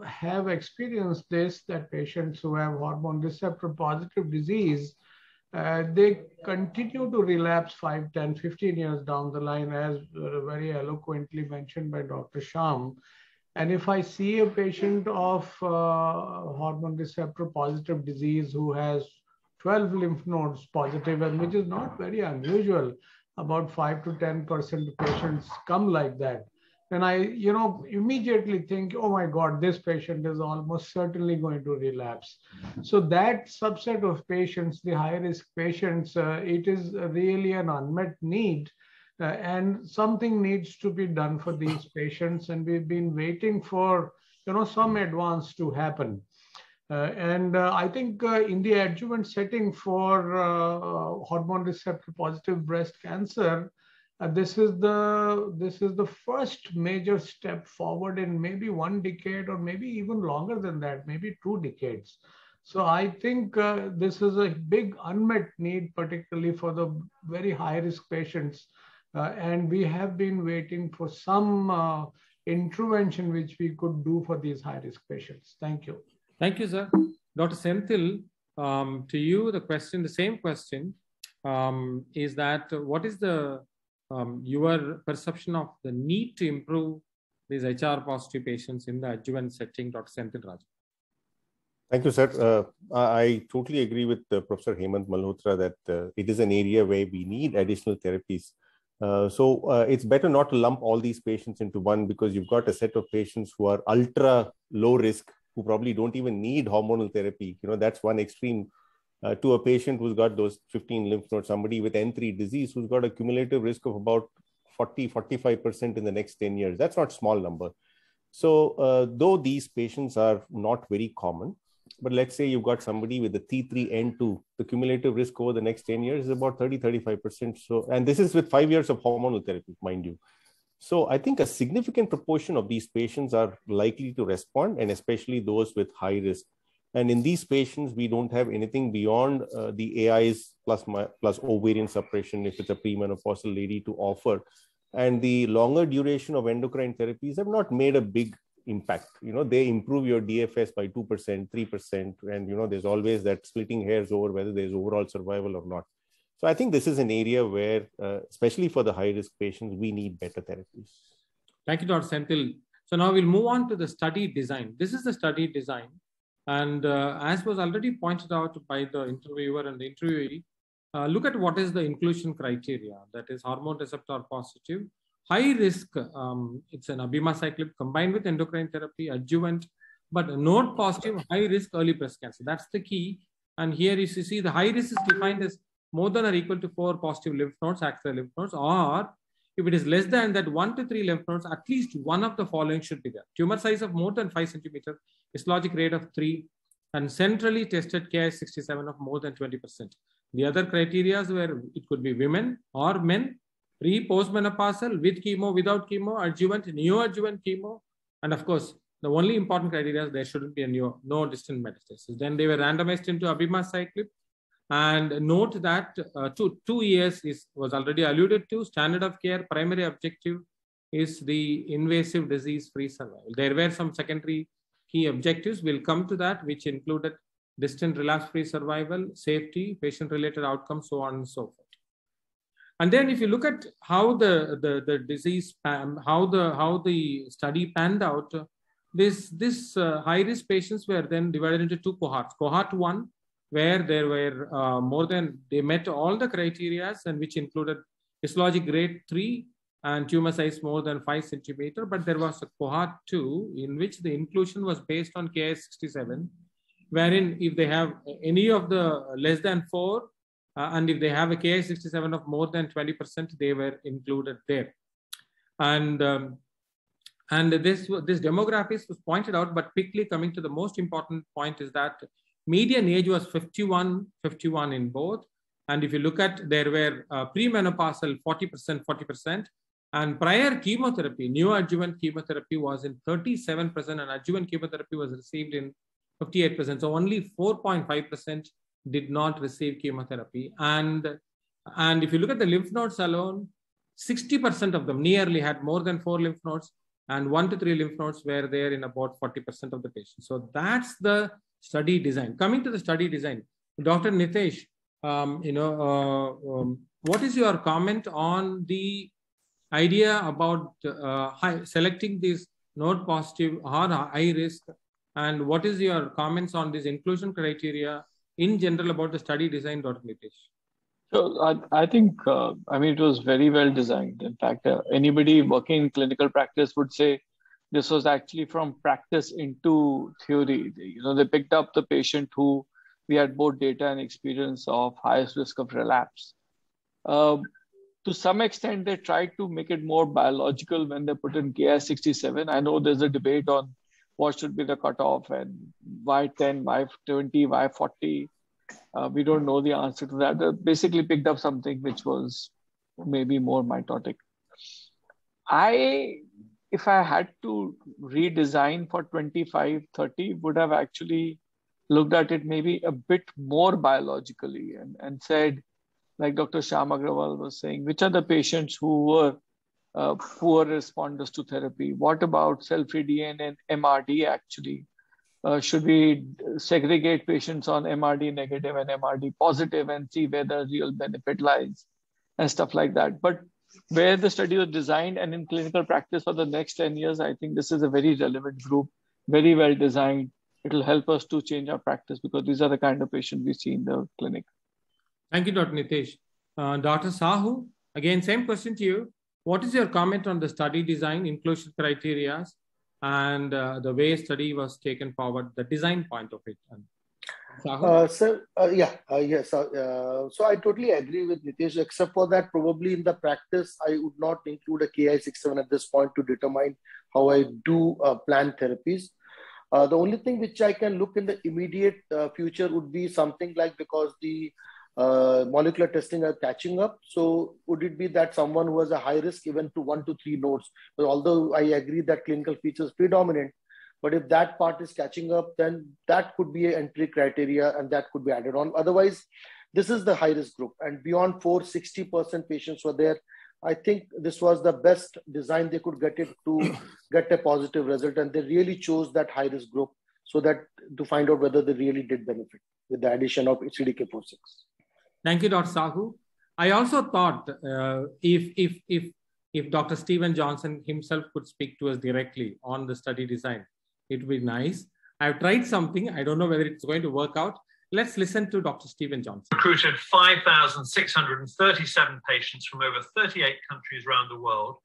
have experienced this, that patients who have hormone receptor positive disease, they continue to relapse 5, 10, 15 years down the line, as very eloquently mentioned by Dr. Shyam. And if I see a patient of hormone receptor positive disease who has 12 lymph nodes positive, and which is not very unusual, about 5 to 10% of patients come like that. And I, immediately think, oh my God, this patient is almost certainly going to relapse. So that subset of patients, the high risk patients, it is really an unmet need. And something needs to be done for these patients. And we've been waiting for, some advance to happen. I think in the adjuvant setting for hormone receptor positive breast cancer, this is the first major step forward in maybe 1 decade, or maybe even longer than that, maybe 2 decades. So I think this is a big unmet need, particularly for the very high risk patients. And we have been waiting for some intervention which we could do for these high risk patients. Thank you. Thank you, sir. Dr. Senthil, to you, the same question is that what is your perception of the need to improve these HR positive patients in the adjuvant setting, Dr. Senthil Raj? Thank you, sir. I totally agree with Professor Hemant Malhotra that it is an area where we need additional therapies. So it's better not to lump all these patients into one, because you've got a set of patients who are ultra low risk, who probably don't even need hormonal therapy. That's one extreme to a patient who's got those 15 lymph nodes, somebody with N3 disease who's got a cumulative risk of about 40-45% in the next 10 years. That's not a small number. So though these patients are not very common, but let's say you've got somebody with the T3N2, the cumulative risk over the next 10 years is about 30-35%. So, and this is with 5 years of hormonal therapy, mind you. So I think a significant proportion of these patients are likely to respond, and especially those with high risk. And in these patients, we don't have anything beyond the AIs plus ovarian suppression if it's a premenopausal lady to offer. And the longer duration of endocrine therapies have not made a big impact. They improve your DFS by 2%, 3%. And, there's always that splitting hairs over whether there's overall survival or not. So I think this is an area where, especially for the high-risk patients, we need better therapies. Thank you, Dr. Senthil. So now we'll move on to the study design. This is the study design. And as was already pointed out by the interviewer and the interviewee, look at what is the inclusion criteria. That is hormone receptor positive, high risk. It's an abemaciclib combined with endocrine therapy, adjuvant, but node positive, high risk early breast cancer. That's the key. And here you see the high risk is defined as more than or equal to 4 positive lymph nodes, axillary lymph nodes, or if it is less than that, 1 to 3 lymph nodes, at least one of the following should be there. Tumor size of more than 5 centimeter, histologic rate of 3, and centrally tested Ki67 of more than 20%. The other criteria where it could be women or men, pre, postmenopausal, with chemo, without chemo, adjuvant, neoadjuvant chemo, and of course, the only important criteria is there shouldn't be no distant metastasis. Then they were randomized into abemaciclib. And note that 2 years was already alluded to. Standard of care, primary objective is the invasive disease-free survival. There were some secondary key objectives. We'll come to that, which included distant relapse-free survival, safety, patient-related outcomes, so on and so forth. And then if you look at how the disease, how the study panned out, this high-risk patients were then divided into 2 cohorts. Cohort 1, where there were they met all the criteria, and which included histologic grade 3 and tumor size more than 5 centimeter. But there was a cohort 2 in which the inclusion was based on Ki67, wherein if they have any of the less than 4, and if they have a Ki67 of more than 20%, they were included there. And this demographics was pointed out, but quickly coming to the most important point is that median age was 51 in both. And if you look at, there were premenopausal 40%, and prior chemotherapy, neoadjuvant chemotherapy was in 37%, and adjuvant chemotherapy was received in 58%. So only 4.5% did not receive chemotherapy. And if you look at the lymph nodes alone, 60% of them nearly had more than 4 lymph nodes, and 1 to 3 lymph nodes were there in about 40% of the patients. So that's the study design. Coming to the study design, Dr. Nitesh, what is your comment on the idea about selecting these node positive or high risk, and what is your comments on this inclusion criteria in general about the study design, Dr. Nitesh? So I think, it was very well designed. In fact, anybody working in clinical practice would say this was actually from practice into theory. They picked up the patient who we had both data and experience of highest risk of relapse. To some extent, they tried to make it more biological when they put in Ki67. I know there's a debate on what should be the cutoff and why 10, why 20, why 40. We don't know the answer to that. They basically picked up something which was maybe more mitotic. If I had to redesign for 25, 30, would have actually looked at it maybe a bit more biologically and said, like Dr. Shyam Agarwal was saying, which are the patients who were poor responders to therapy? What about cell-free DNA and MRD actually? Should we segregate patients on MRD negative and MRD positive and see where the real benefit lies and stuff like that? But where the study was designed and in clinical practice for the next 10 years, I think this is a very relevant group, very well designed. It will help us to change our practice because these are the kind of patients we see in the clinic. Thank you, Dr. Nitesh. Dr. Sahu, again, same question to you. What is your comment on the study design, inclusion criteria, and the way study was taken forward, the design point of it? Yes. So I totally agree with Nitesh, except for that probably in the practice, I would not include a Ki67 at this point to determine how I do plan therapies. The only thing which I can look in the immediate future would be something like, because the molecular testing are catching up. So would it be that someone who has a high risk even to 1 to 3 nodes? But although I agree that clinical features predominant, but if that part is catching up, then that could be an entry criteria and that could be added on. Otherwise, this is the high risk group, and beyond 60% patients were there. I think this was the best design they could get it to get a positive result. And they really chose that high risk group so that to find out whether they really did benefit with the addition of CDK4/6. Thank you, Dr. Sahu. I also thought if if Dr. Stephen Johnson himself could speak to us directly on the study design, it would be nice. I've tried something. I don't know whether it's going to work out. Let's listen to Dr. Stephen Johnson. Recruited 5,637 patients from over 38 countries around the world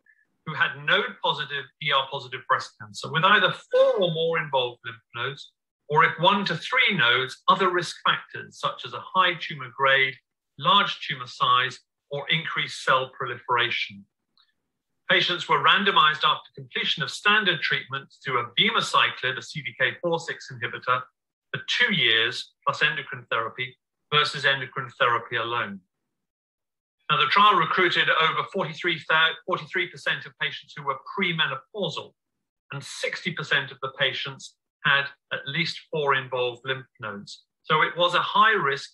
who had node-positive, ER-positive breast cancer with either 4 or more involved lymph nodes, or if 1 to 3 nodes, other risk factors such as a high tumor grade, large tumor size, or increased cell proliferation. Patients were randomized after completion of standard treatment to a abemaciclib, a CDK4/6 inhibitor, for 2 years plus endocrine therapy versus endocrine therapy alone. Now, the trial recruited over 43% of patients who were premenopausal, and 60% of the patients had at least 4 involved lymph nodes. So it was a high risk.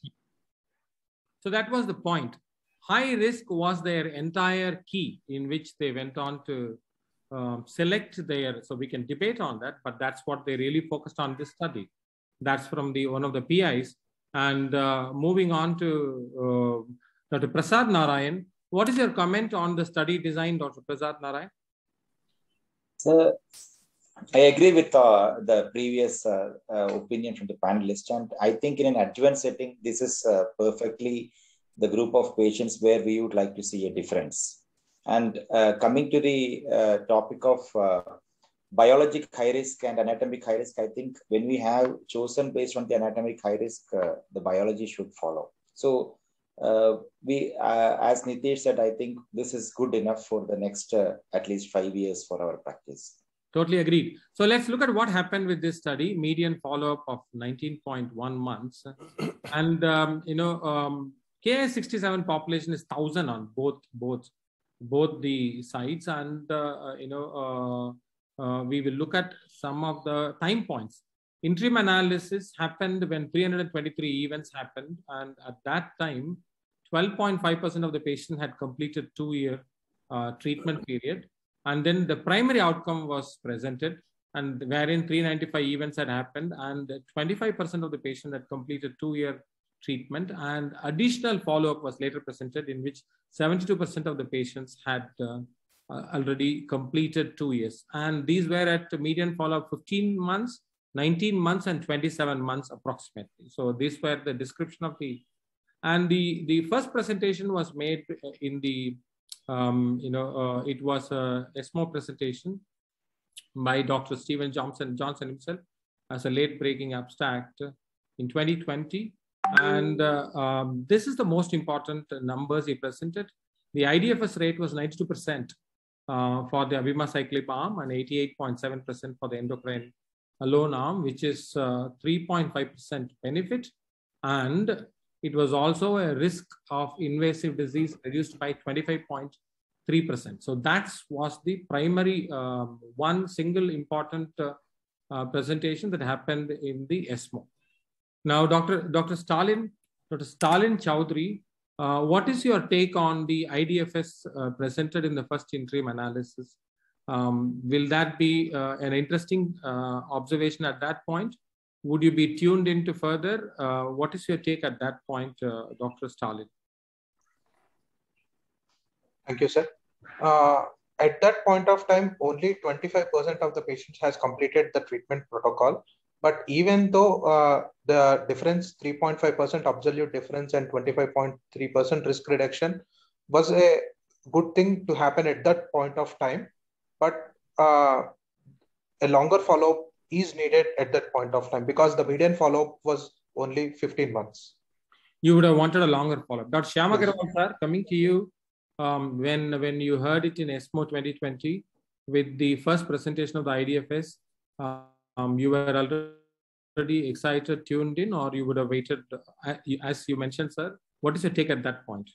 So that was the point. High risk was their entire key in which they went on to select their, so we can debate on that, but that's what they really focused on this study. That's from one of the PIs. And moving on to Dr. Prasad Narayan, what is your comment on the study design, Dr. Prasad Narayan? So I agree with the previous opinion from the panelists. And I think in an adjuvant setting, this is perfectly the group of patients where we would like to see a difference. And coming to the topic of biologic high risk and anatomic high risk, I think when we have chosen based on the anatomic high risk, the biology should follow. So as Nitish said, I think this is good enough for the next at least 5 years for our practice. Totally agreed. So let's look at what happened with this study. Median follow-up of 19.1 months. And, Ki-67 population is 1,000 on both the sides. And, we will look at some of the time points. Interim analysis happened when 323 events happened. And at that time, 12.5% of the patients had completed 2-year treatment period. And then the primary outcome was presented, and wherein 395 events had happened, and 25% of the patients had completed 2-year treatment, and additional follow-up was later presented, in which 72% of the patients had already completed 2 years. And these were at median follow-up 15 months, 19 months, and 27 months approximately. So these were the description of the, and the first presentation was made in the it was a ESMO presentation by Dr. Stephen Johnson himself as a late-breaking abstract in 2020. And this is the most important numbers he presented. The IDFS rate was 92% for the abemaciclib arm and 88.7% for the endocrine alone arm, which is 3.5% benefit. And it was also a risk of invasive disease reduced by 25.3%. So that was the primary one single important presentation that happened in the ESMO. Now, Dr. Stalin Chowdhury, what is your take on the IDFS presented in the first interim analysis? Will that be an interesting observation at that point? Would you be tuned into further? What is your take at that point, Dr. Stalin? Thank you, sir. At that point of time, only 25% of the patients has completed the treatment protocol. But even though the difference, 3.5% absolute difference and 25.3% risk reduction was a good thing to happen at that point of time, but a longer follow-up is needed at that point of time because the median follow-up was only 15 months. You would have wanted a longer follow-up. Dr. Shyam Agarwal, sir, coming to you, when you heard it in ESMO 2020 with the first presentation of the IDFS, you were already excited, tuned in, or you would have waited, as you mentioned, sir? What is your take at that point?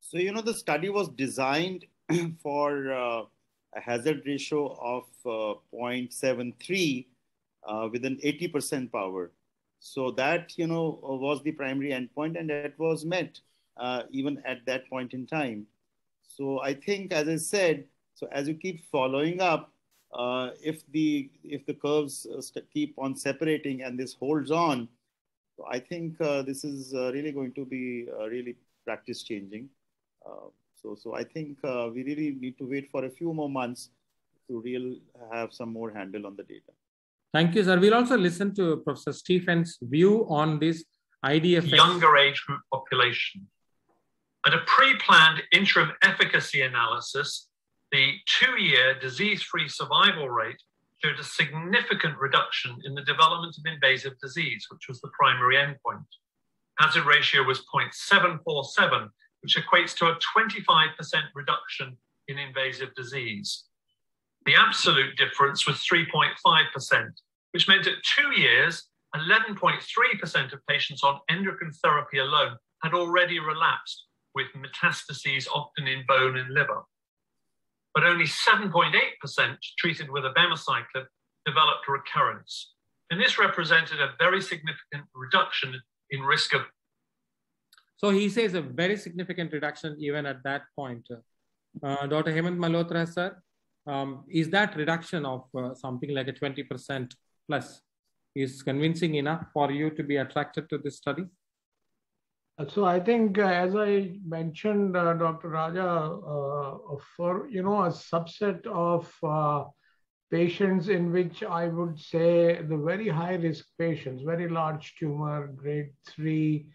So, the study was designed for a hazard ratio of 0.73 with an 80% power. So that, was the primary endpoint, and that was met even at that point in time. So I think, as I said, so as you keep following up, if the curves keep on separating and this holds on, so I think this is really going to be really practice changing. So I think we really need to wait for a few more months to have some more handle on the data. Thank you, sir. We'll also listen to Professor Stephen's view on this IDFS. Younger age group population. At a pre-planned interim efficacy analysis, the 2-year disease-free survival rate showed a significant reduction in the development of invasive disease, which was the primary endpoint. Hazard ratio was 0.747, which equates to a 25% reduction in invasive disease. The absolute difference was 3.5%, which meant at 2 years, 11.3% of patients on endocrine therapy alone had already relapsed with metastases often in bone and liver. But only 7.8% treated with abemaciclib developed recurrence. And this represented a very significant reduction in risk of. So he says a very significant reduction even at that point. Dr. Hemant Malhotra, sir, is that reduction of something like a 20% plus is convincing enough for you to be attracted to this study? So I think, as I mentioned, Dr. Raja, for a subset of patients in which I would say the very high risk patients, very large tumor, grade 3,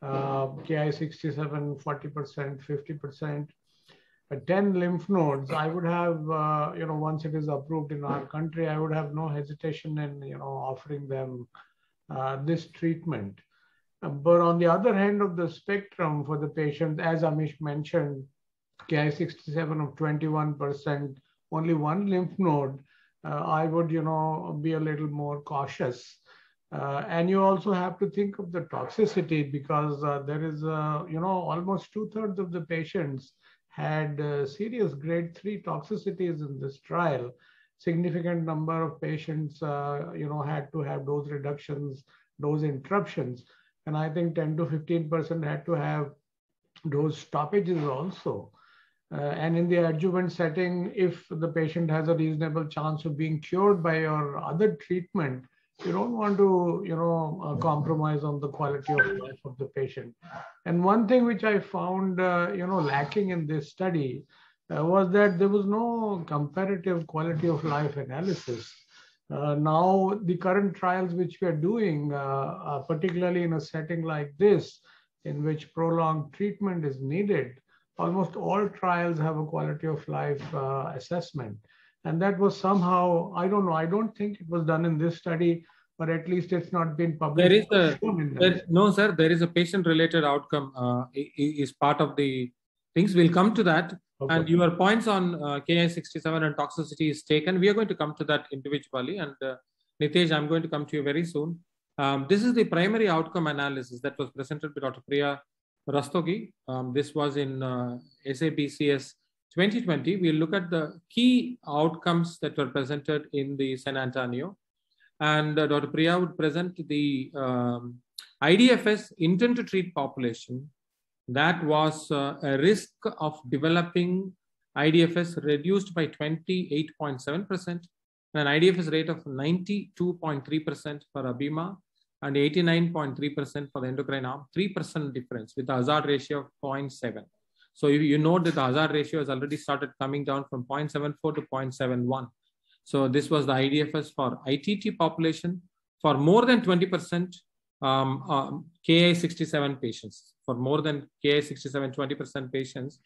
Ki-67, 40%, 50%, 10 lymph nodes, I would have, once it is approved in our country, I would have no hesitation in, offering them this treatment. But on the other hand of the spectrum for the patient, as Amish mentioned, Ki-67 of 21%, only 1 lymph node, I would, be a little more cautious. And you also have to think of the toxicity because there is, almost 2/3 of the patients had serious grade 3 toxicities in this trial. Significant number of patients, had to have dose reductions, dose interruptions. And I think 10 to 15% had to have dose stoppages also. And in the adjuvant setting, if the patient has a reasonable chance of being cured by your other treatment, you don't want to, compromise on the quality of life of the patient. And one thing which I found, lacking in this study was that there was no comparative quality of life analysis. Now, the current trials which we are doing, particularly in a setting like this, in which prolonged treatment is needed, almost all trials have a quality of life assessment. And that was somehow, I don't know, I don't think it was done in this study, but at least it's not been published. No, sir, there is a patient-related outcome is part of the things. We'll come to that. Okay. And your points on Ki-67 and toxicity is taken. We are going to come to that individually. And Nitesh, I'm going to come to you very soon. This is the primary outcome analysis that was presented by Dr. Priya Rastogi. This was in SABCS 2020. We'll look at the key outcomes that were presented in the San Antonio. And Dr. Priya would present the IDFS intent to treat population that was a risk of developing IDFS reduced by 28.7%, an IDFS rate of 92.3% for Abema and 89.3% for the endocrine arm, 3% difference with a hazard ratio of 0.7. So you note that the hazard ratio has already started coming down from 0.74 to 0.71. So this was the IDFS for ITT population for more than 20% Ki-67 patients. For more than Ki-67, 20% patients,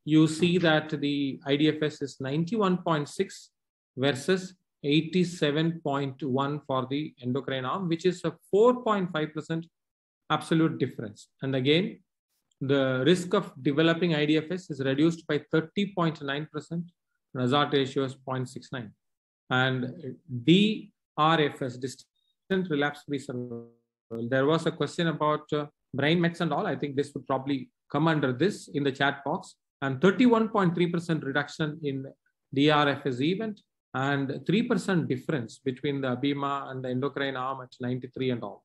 you see that the IDFS is 91.6 versus 87.1 for the endocrine arm, which is a 4.5% absolute difference. And again, the risk of developing IDFS is reduced by 30.9%. Hazard ratio is 0.69. And DRFS, distant relapse-free survival. There was a question about brain mets and all. I think this would probably come under this in the chat box. And 31.3% reduction in DRFS event and 3% difference between the Abema and the endocrine arm at 93 and all.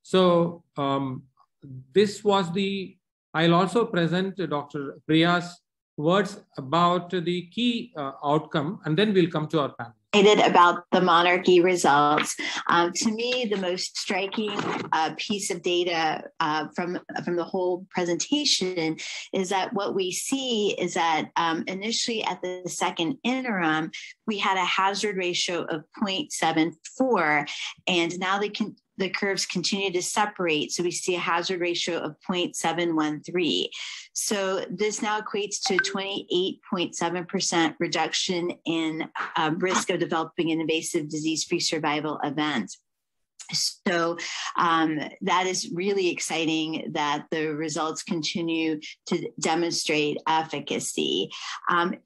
So this was the, I'll also present Dr. Priya's words about the key outcome, and then we'll come to our panel. About the monarchy results. To me, the most striking piece of data from the whole presentation is that what we see is that initially at the second interim, we had a hazard ratio of 0.74, and now the curves continue to separate. So we see a hazard ratio of 0.713. So this now equates to 28.7% reduction in risk of developing an invasive disease-free survival event. So that is really exciting that the results continue to demonstrate efficacy. So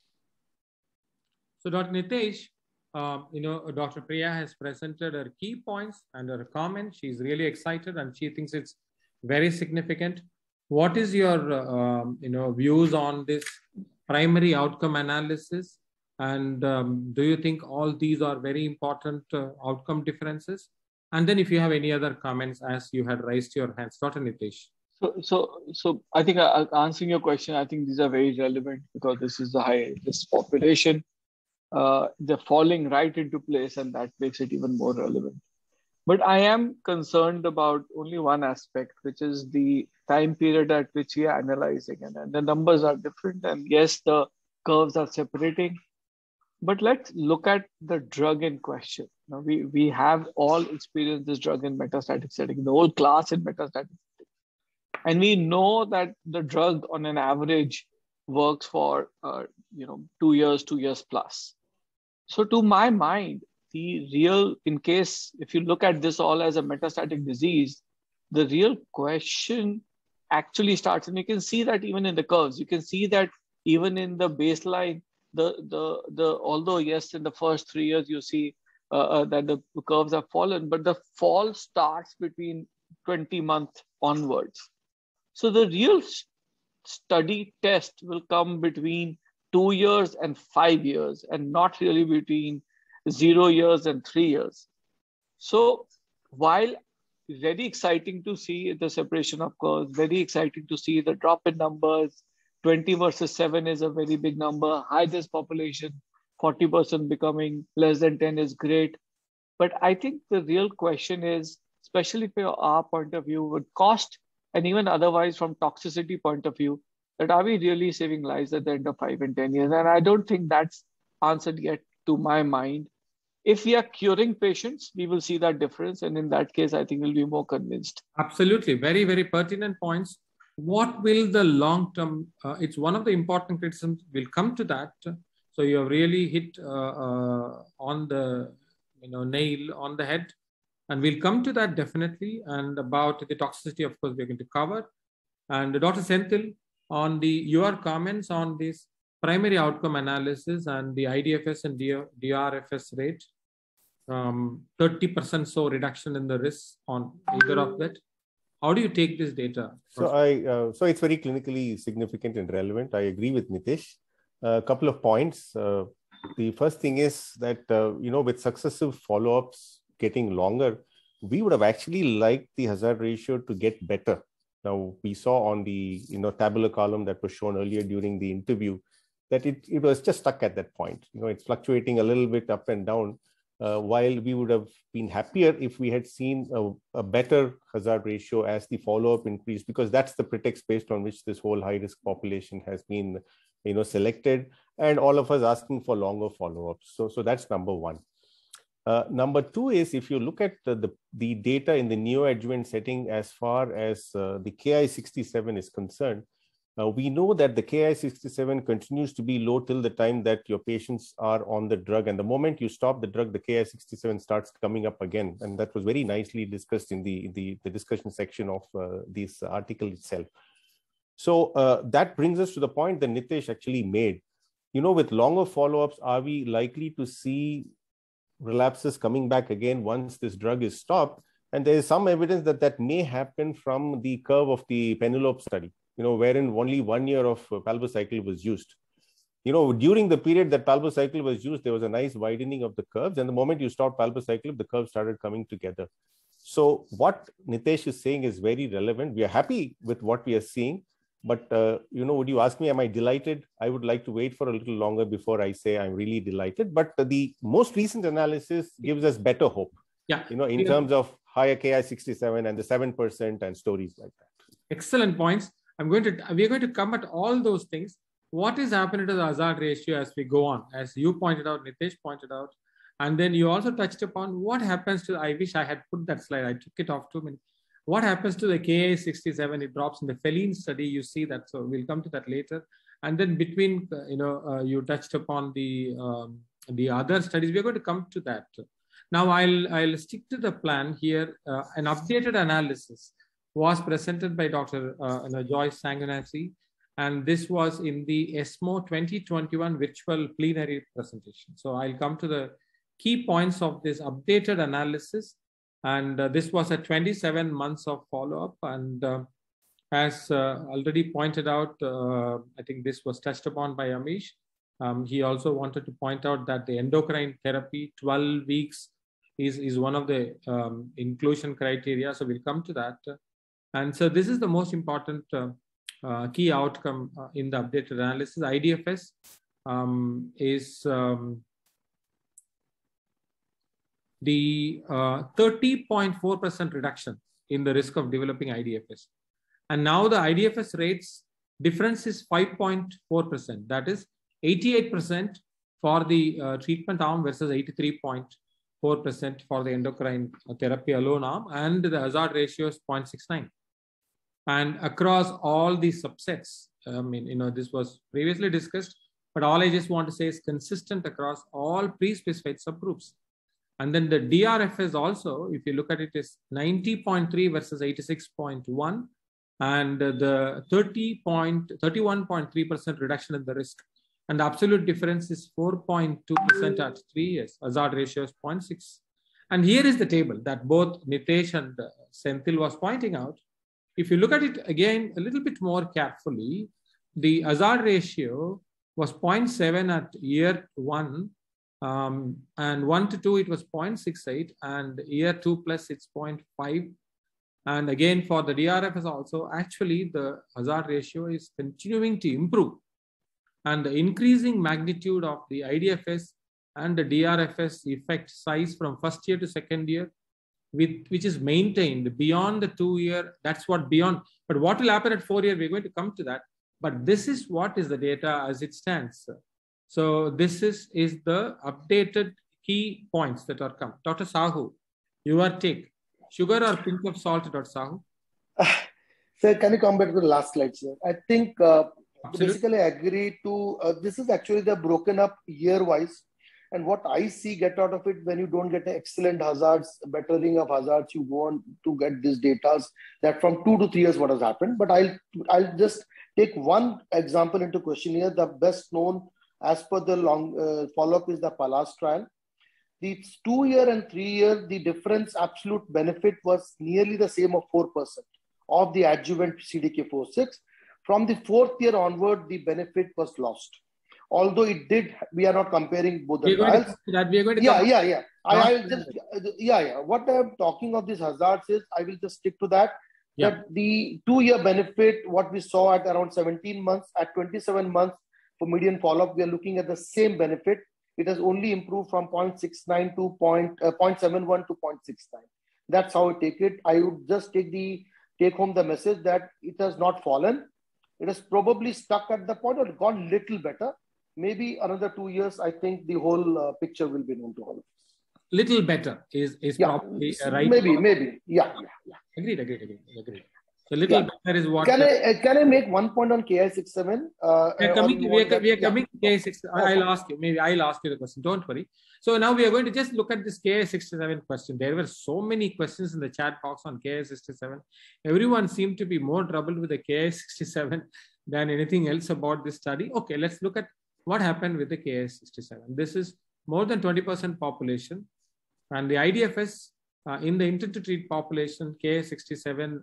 Dr. Nitesh, Dr. Priya has presented her key points and her comments. She's really excited and she thinks it's very significant. What is your, views on this primary outcome analysis? And do you think all these are very important outcome differences? And then if you have any other comments as you had raised your hands, Dr. Nitesh. So I think answering your question, I think these are very relevant because this is the high risk population. They're falling right into place, and that makes it even more relevant. But I am concerned about only one aspect, which is the time period at which we are analyzing. And the numbers are different. And yes, the curves are separating. But let's look at the drug in question. Now, we have all experienced this drug in metastatic setting, the whole class in metastatic setting. And we know that the drug on an average works for 2 years plus. So to my mind, the real, in case, if you look at this all as a metastatic disease, the real question actually starts, and you can see that even in the curves, you can see that even in the baseline, although yes, in the first 3 years, you see that the curves have fallen, but the fall starts between 20 months onwards. So the real study test will come between 2 years and 5 years, and not really between 0 years and 3 years. So while very exciting to see the separation of curves, very exciting to see the drop in numbers, 20 versus 7 is a very big number, high risk population, 40% becoming less than 10 is great. But I think the real question is, especially from our point of view, with cost and even otherwise from toxicity point of view, that are we really saving lives at the end of 5 and 10 years? And I don't think that's answered yet to my mind. If we are curing patients, we will see that difference. And in that case, I think we'll be more convinced. Absolutely. Very, very pertinent points. What will the long-term, it's one of the important criticisms, we'll come to that. So you have really hit on the nail on the head. And we'll come to that definitely. And about the toxicity, of course, we're going to cover. And Dr. Senthil, on your comments on this primary outcome analysis and the IDFS and DRFS rate, 30% so reduction in the risk on either of that. How do you take this data? So it's very clinically significant and relevant. I agree with Nitesh. A couple of points. The first thing is that, with successive follow-ups getting longer, we would have actually liked the hazard ratio to get better. Now, we saw on the tabular column that was shown earlier during the interview that it was just stuck at that point. It's fluctuating a little bit up and down, while we would have been happier if we had seen a better hazard ratio as the follow-up increased, because that's the pretext based on which this whole high-risk population has been selected, and all of us asking for longer follow-ups. So that's number one. Number two is, if you look at the data in the neoadjuvant setting as far as the Ki-67 is concerned, we know that the Ki-67 continues to be low till the time that your patients are on the drug. And the moment you stop the drug, the Ki-67 starts coming up again. And that was very nicely discussed in the discussion section of this article itself. So that brings us to the point that Nitesh actually made. With longer follow-ups, are we likely to see relapses coming back again once this drug is stopped? And there is some evidence that may happen from the curve of the Penelope study, wherein only 1 year of palbociclib was used. During the period that palbociclib was used, there was a nice widening of the curves. And the moment you stopped palbociclib, the curves started coming together. So what Nitesh is saying is very relevant. We are happy with what we are seeing, But, would you ask me, am I delighted? I would like to wait for a little longer before I say I'm really delighted. But the most recent analysis gives us better hope. Yeah. In terms of higher Ki-67 and the 7% and stories like that. Excellent points. We are going to come at all those things. What is happening to the hazard ratio as we go on? As you pointed out, Nitesh pointed out, and then you also touched upon what happens to, I wish I had put that slide, I took it off too many. What happens to the Ki-67? It drops in the Feline study, you see that, so we'll come to that later. And then between, you touched upon the other studies, we're going to come to that. Now I'll stick to the plan here. An updated analysis was presented by Dr. Joyce Sanguinacci, and this was in the ESMO 2021 virtual plenary presentation. So I'll come to the key points of this updated analysis. And this was at 27 months of follow-up. And as already pointed out, I think this was touched upon by Amish. He also wanted to point out that the endocrine therapy, 12 weeks, is one of the inclusion criteria. So we'll come to that. And so this is the most important key outcome in the updated analysis. IDFS is the 30.4% reduction in the risk of developing IDFS. And now the IDFS rates difference is 5.4%. That is 88% for the treatment arm versus 83.4% for the endocrine therapy alone arm, and the hazard ratio is 0.69. And across all these subsets, this was previously discussed, but all I just want to say is consistent across all pre-specified subgroups. And then the DRFS also, if you look at it, is 90.3 versus 86.1, and the 31.3% reduction in the risk. And the absolute difference is 4.2% at 3 years. Hazard ratio is 0.6. And here is the table that both Nitesh and Senthil was pointing out. If you look at it again a little bit more carefully, the hazard ratio was 0.7 at year 1, and 1 to 2 it was 0.68, and year 2 plus it's 0.5. And again for the DRFS also, actually the hazard ratio is continuing to improve, and the increasing magnitude of the IDFS and the DRFS effect size from first year to second year, which is maintained beyond the 2 year. That's what beyond. But what will happen at 4 year? We're going to come to that. But this is what is the data as it stands. So this is the updated key points that are come. Dr. Sahu, your take. Sugar or pinch of salt, Dr. Sahu? Sir, can you come back to the last slide, sir? I think basically I agree to, this is actually the broken up year-wise. And what I see get out of it, when you don't get excellent hazards, bettering of hazards, you go on to get these data that from 2 to 3 years what has happened. But I'll just take one example into question here. The best known as per the long follow-up is the PALAS trial. The 2 year and 3 year, the difference absolute benefit was nearly the same of 4% of the adjuvant CDK4/6. From the 4th year onward, the benefit was lost. Although it did, we are not comparing both the trials. What I'm talking of these hazards is, I will just stick to that. Yeah. That the 2 year benefit, what we saw at around 17 months, at 27 months for median follow-up, we are looking at the same benefit. It has only improved from 0.69 to 0.71 to 0.69. That's how I take it. I would just take home the message that it has not fallen. It has probably stuck at the point or gone little better. Maybe another 2 years, I think the whole picture will be known to all of us. Little better is probably right. Maybe. Yeah. Agreed. So little better is what. Can I make one point on Ki-67? We are coming to Ki-67. I'll ask you the question. Don't worry. So now we are going to just look at this Ki-67 question. There were so many questions in the chat box on Ki-67. Everyone seemed to be more troubled with the Ki-67 than anything else about this study. Okay, let's look at what happened with the Ki-67. This is more than 20% population, and the IDFS in the intent to treat population, Ki-67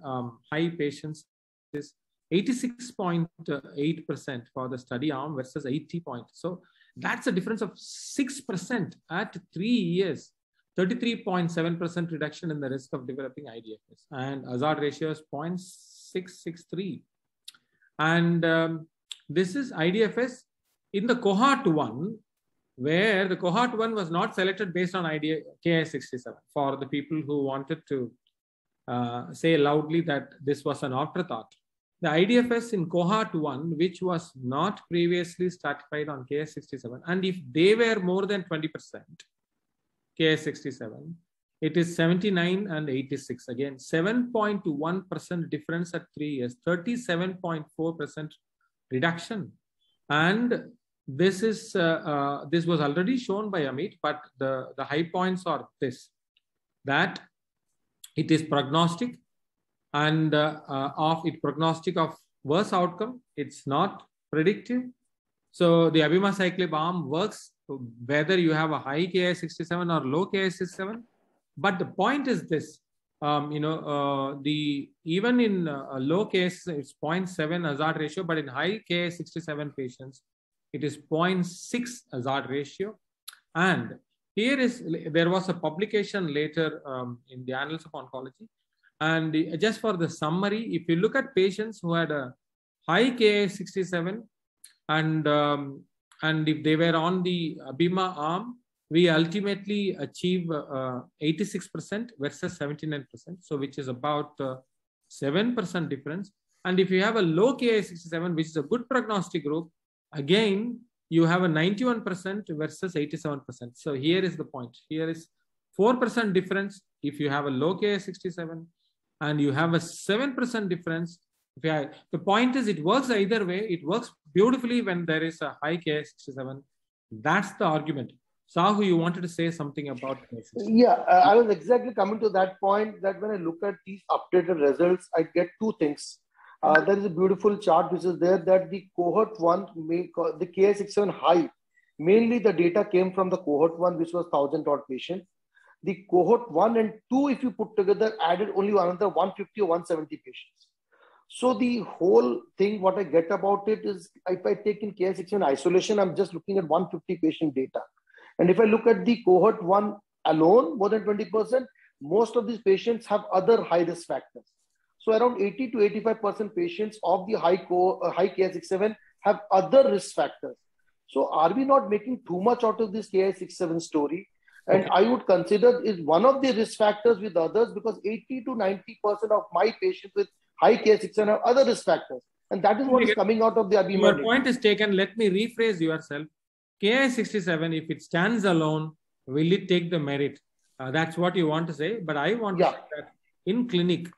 high patients is 86.8% for the study arm versus 80 points. So that's a difference of 6% at 3 years, 33.7% reduction in the risk of developing IDFS, and hazard ratio is 0.663. And this is IDFS in the cohort 1, where the cohort 1 was not selected based on Ki67 for the people who wanted to say loudly that this was an afterthought. The IDFS in cohort 1, which was not previously stratified on Ki67, and if they were more than 20% Ki67, it is 79 and 86. Again, 7.1% difference at 3 years, 37.4% reduction. And this is this was already shown by Amit, but the high points are this, that it is prognostic, and prognostic of worse outcome. It's not predictive. So the abemaciclib arm works whether you have a high Ki67 or low Ki67. But the point is this, even in a low case, it's 0.7 hazard ratio, but in high Ki67 patients, it is 0.6 hazard ratio. And there was a publication later in the Annals of Oncology. And just for the summary, if you look at patients who had a high Ki67 and if they were on the Abema arm, we ultimately achieve 86% versus 79%, so which is about 7% difference. And if you have a low Ki67, which is a good prognostic group, again, you have a 91% versus 87%. So here is the point. Here is 4% difference if you have a low Ki67, and you have a 7% difference. The point is, it works either way. It works beautifully when there is a high Ki67. That's the argument. Sahu, you wanted to say something about this? Yeah, I was exactly coming to that point, that when I look at these updated results, I get two things. There is a beautiful chart which is there that the cohort 1, the Ki67 high, mainly the data came from the cohort 1, which was 1,000 odd patients. The cohort 1 and 2, if you put together, added only another 150 or 170 patients. So the whole thing, what I get about it is, if I take in Ki67 isolation, I'm just looking at 150 patient data. And if I look at the cohort 1 alone, more than 20%, most of these patients have other high risk factors. So around 80 to 85% patients of the high Ki67 have other risk factors. So are we not making too much out of this Ki67 story? And okay, I would consider is one of the risk factors with others, because 80 to 90% of my patients with high Ki67 have other risk factors. And that is what is coming out of the Abema. Your point is taken. Let me rephrase yourself. Ki67, if it stands alone, will it take the merit? That's what you want to say. But I want to say that in clinic,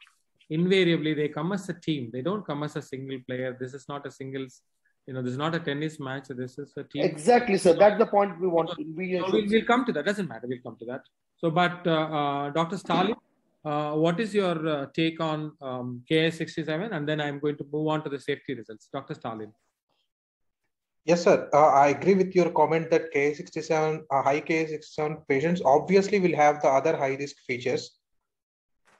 invariably, they come as a team. They don't come as a single player. This is not a singles, this is not a tennis match. This is a team. Exactly, sir. That's the point we want. We'll come to that. Doesn't matter. We'll come to that. So, but Dr. Stalin, what is your take on Ki67? And then I'm going to move on to the safety results. Dr. Stalin. Yes, sir. I agree with your comment that Ki67, high Ki67 patients obviously will have the other high risk features.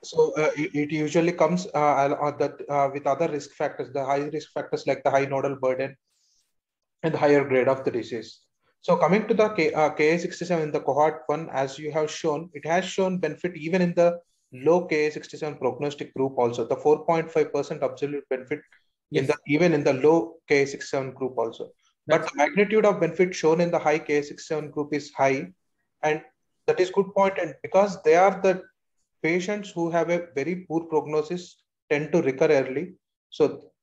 So it usually comes with other risk factors, the high risk factors like the high nodal burden and the higher grade of the disease. So coming to the Ki67 in the cohort 1, as you have shown, it has shown benefit even in the low Ki67 prognostic group also. The 4.5% absolute benefit even in the low Ki67 group also. But the magnitude of benefit shown in the high Ki67 group is high, and that is good point. And because they are the patients who have a very poor prognosis, tend to recur early. So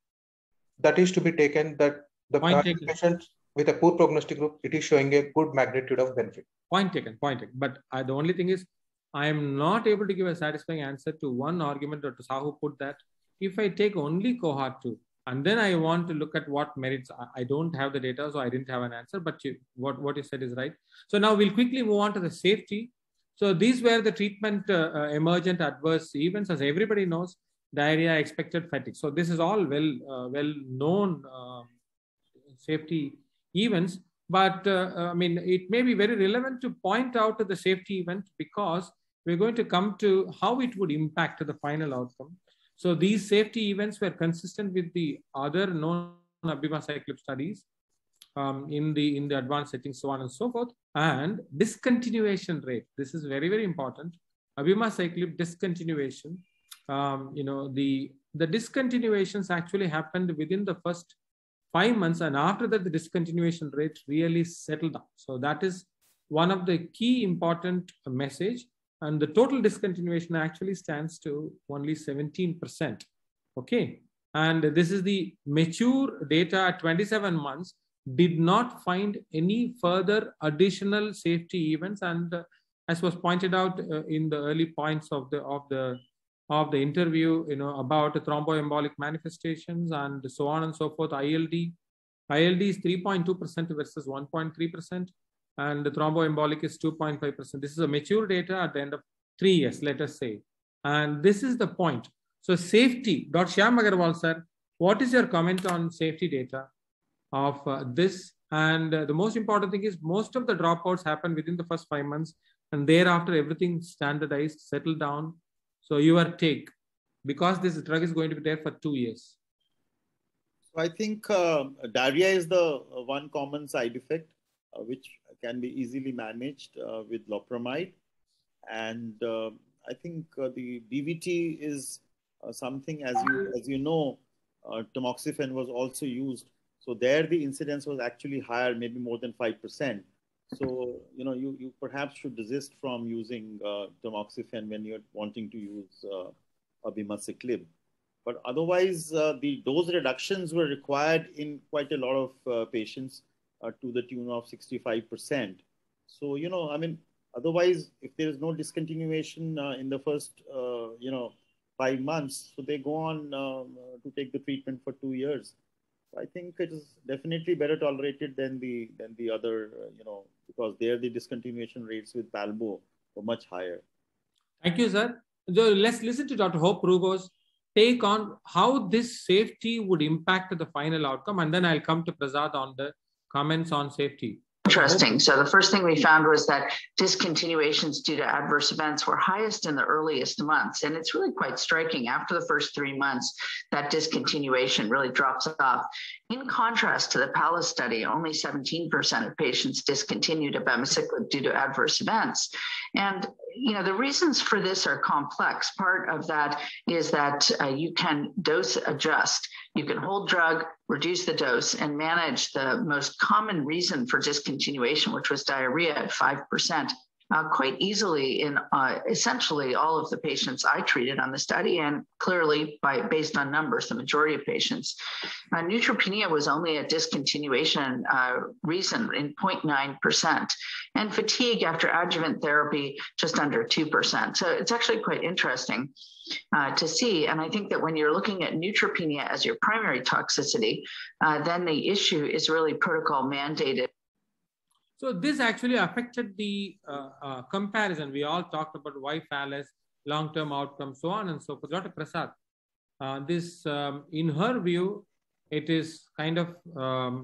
that is to be taken, that the patients with a poor prognostic group, it is showing a good magnitude of benefit. Point taken. But the only thing is, I am not able to give a satisfying answer to one argument that Sahu put, that if I take only cohort 2, and then I want to look at what merits. I don't have the data, so I didn't have an answer, but what you said is right. So now we'll quickly move on to the safety. So these were the treatment emergent adverse events. As everybody knows, diarrhea, expected fatigue. So this is all well-known safety events, but it may be very relevant to point out to the safety event, because we're going to come to how it would impact the final outcome. So these safety events were consistent with the other known abemaciclib studies in the advanced settings, so on and so forth. And discontinuation rate. This is very, very important. Abemaciclib discontinuation the discontinuations actually happened within the first 5 months, and after that the discontinuation rate really settled down. So that is one of the key important message, and the total discontinuation actually stands to only 17%. Okay, and this is the mature data at 27 months, did not find any further additional safety events, and as was pointed out in the early points of the interview, about the thromboembolic manifestations and so on and so forth. ILD is 3.2% versus 1.3%, and the thromboembolic is 2.5%. This is a mature data at the end of 3 years, let us say. And this is the point. So safety, Dr. Shyam Agarwal sir, what is your comment on safety data of this? And the most important thing is most of the dropouts happen within the first 5 months, and thereafter everything standardized, settled down. So your take, because this drug is going to be there for 2 years. So I think diarrhea is the one common side effect, which can be easily managed with loperamide. And I think the DVT is something, as you know, tamoxifen was also used. So there the incidence was actually higher, maybe more than 5%. So, you perhaps should desist from using tamoxifen when you're wanting to use abemaciclib. But otherwise, the dose reductions were required in quite a lot of patients to the tune of 65%. So, otherwise, if there is no discontinuation in the first, 5 months, so they go on to take the treatment for 2 years. So I think it is definitely better tolerated than the other, because there the discontinuation rates with Palbo were much higher. Thank you, sir. So let's listen to Dr. Hope Rugo's take on how this safety would impact the final outcome, and then I'll come to Prasad on the comments on safety. Interesting. So the first thing we found was that discontinuations due to adverse events were highest in the earliest months. And it's really quite striking. After the first 3 months, that discontinuation really drops off. In contrast to the PALLAS study, only 17% of patients discontinued abemaciclib due to adverse events. And the reasons for this are complex. Part of that is that you can dose adjust. You can hold drug, reduce the dose, and manage the most common reason for discontinuation, which was diarrhea at 5%, quite easily in essentially all of the patients I treated on the study, and clearly based on numbers, the majority of patients. Neutropenia was only a discontinuation reason in 0.9%, and fatigue after adjuvant therapy just under 2%. So it's actually quite interesting to see. And I think that when you're looking at neutropenia as your primary toxicity, then the issue is really protocol mandated. So this actually affected the comparison. We all talked about why PALLAS, long-term outcomes, so on and so forth. Dr. Prasad, this, in her view, it is kind of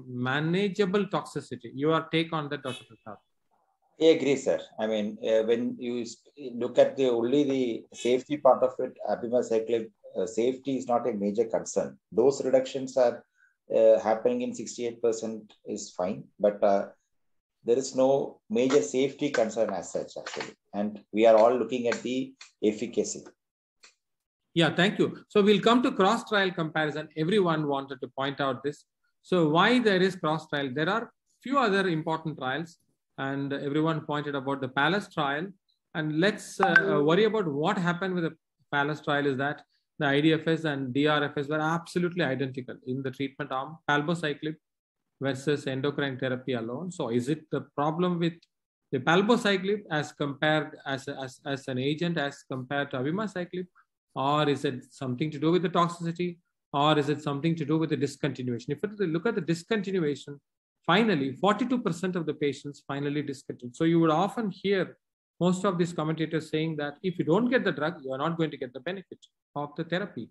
manageable toxicity. Your take on that, Dr. Prasad? I agree, sir. I mean, when you look at only the safety part of it, abemaciclib safety is not a major concern. Dose reductions are happening in 68% is fine, but there is no major safety concern as such, actually. And we are all looking at the efficacy. Yeah, thank you. So we'll come to cross-trial comparison. Everyone wanted to point out this. So why there is cross-trial? There are few other important trials, and everyone pointed about the PALLAS trial. And let's worry about what happened with the PALLAS trial is that the IDFS and DRFS were absolutely identical in the treatment arm, palbociclib versus endocrine therapy alone. So is it the problem with the palbociclib as compared as an agent as compared to abemaciclib, or is it something to do with the toxicity, or is it something to do with the discontinuation? If you look at the discontinuation, finally 42% of the patients finally discontinued. So you would often hear most of these commentators saying that if you don't get the drug, you are not going to get the benefit of the therapy.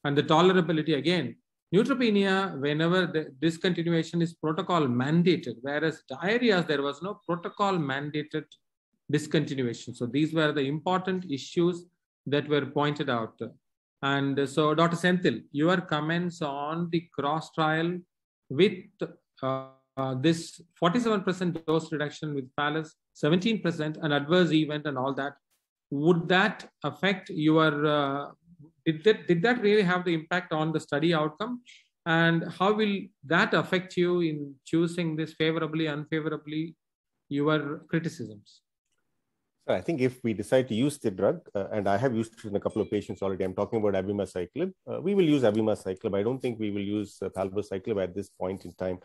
And the tolerability, again, neutropenia, whenever the discontinuation is protocol mandated, whereas diarrhea, there was no protocol mandated discontinuation. So these were the important issues that were pointed out. And so Dr. Senthil, your comments on the cross trial with this 47% dose reduction with PALLAS, 17% an adverse event and all that, would that affect your did that really have the impact on the study outcome? And how will that affect you in choosing this favorably, unfavorably, your criticisms? So I think if we decide to use the drug, and I have used it in a couple of patients already, I'm talking about abemaciclib, we will use abemaciclib. I don't think we will use palbociclib at this point in time.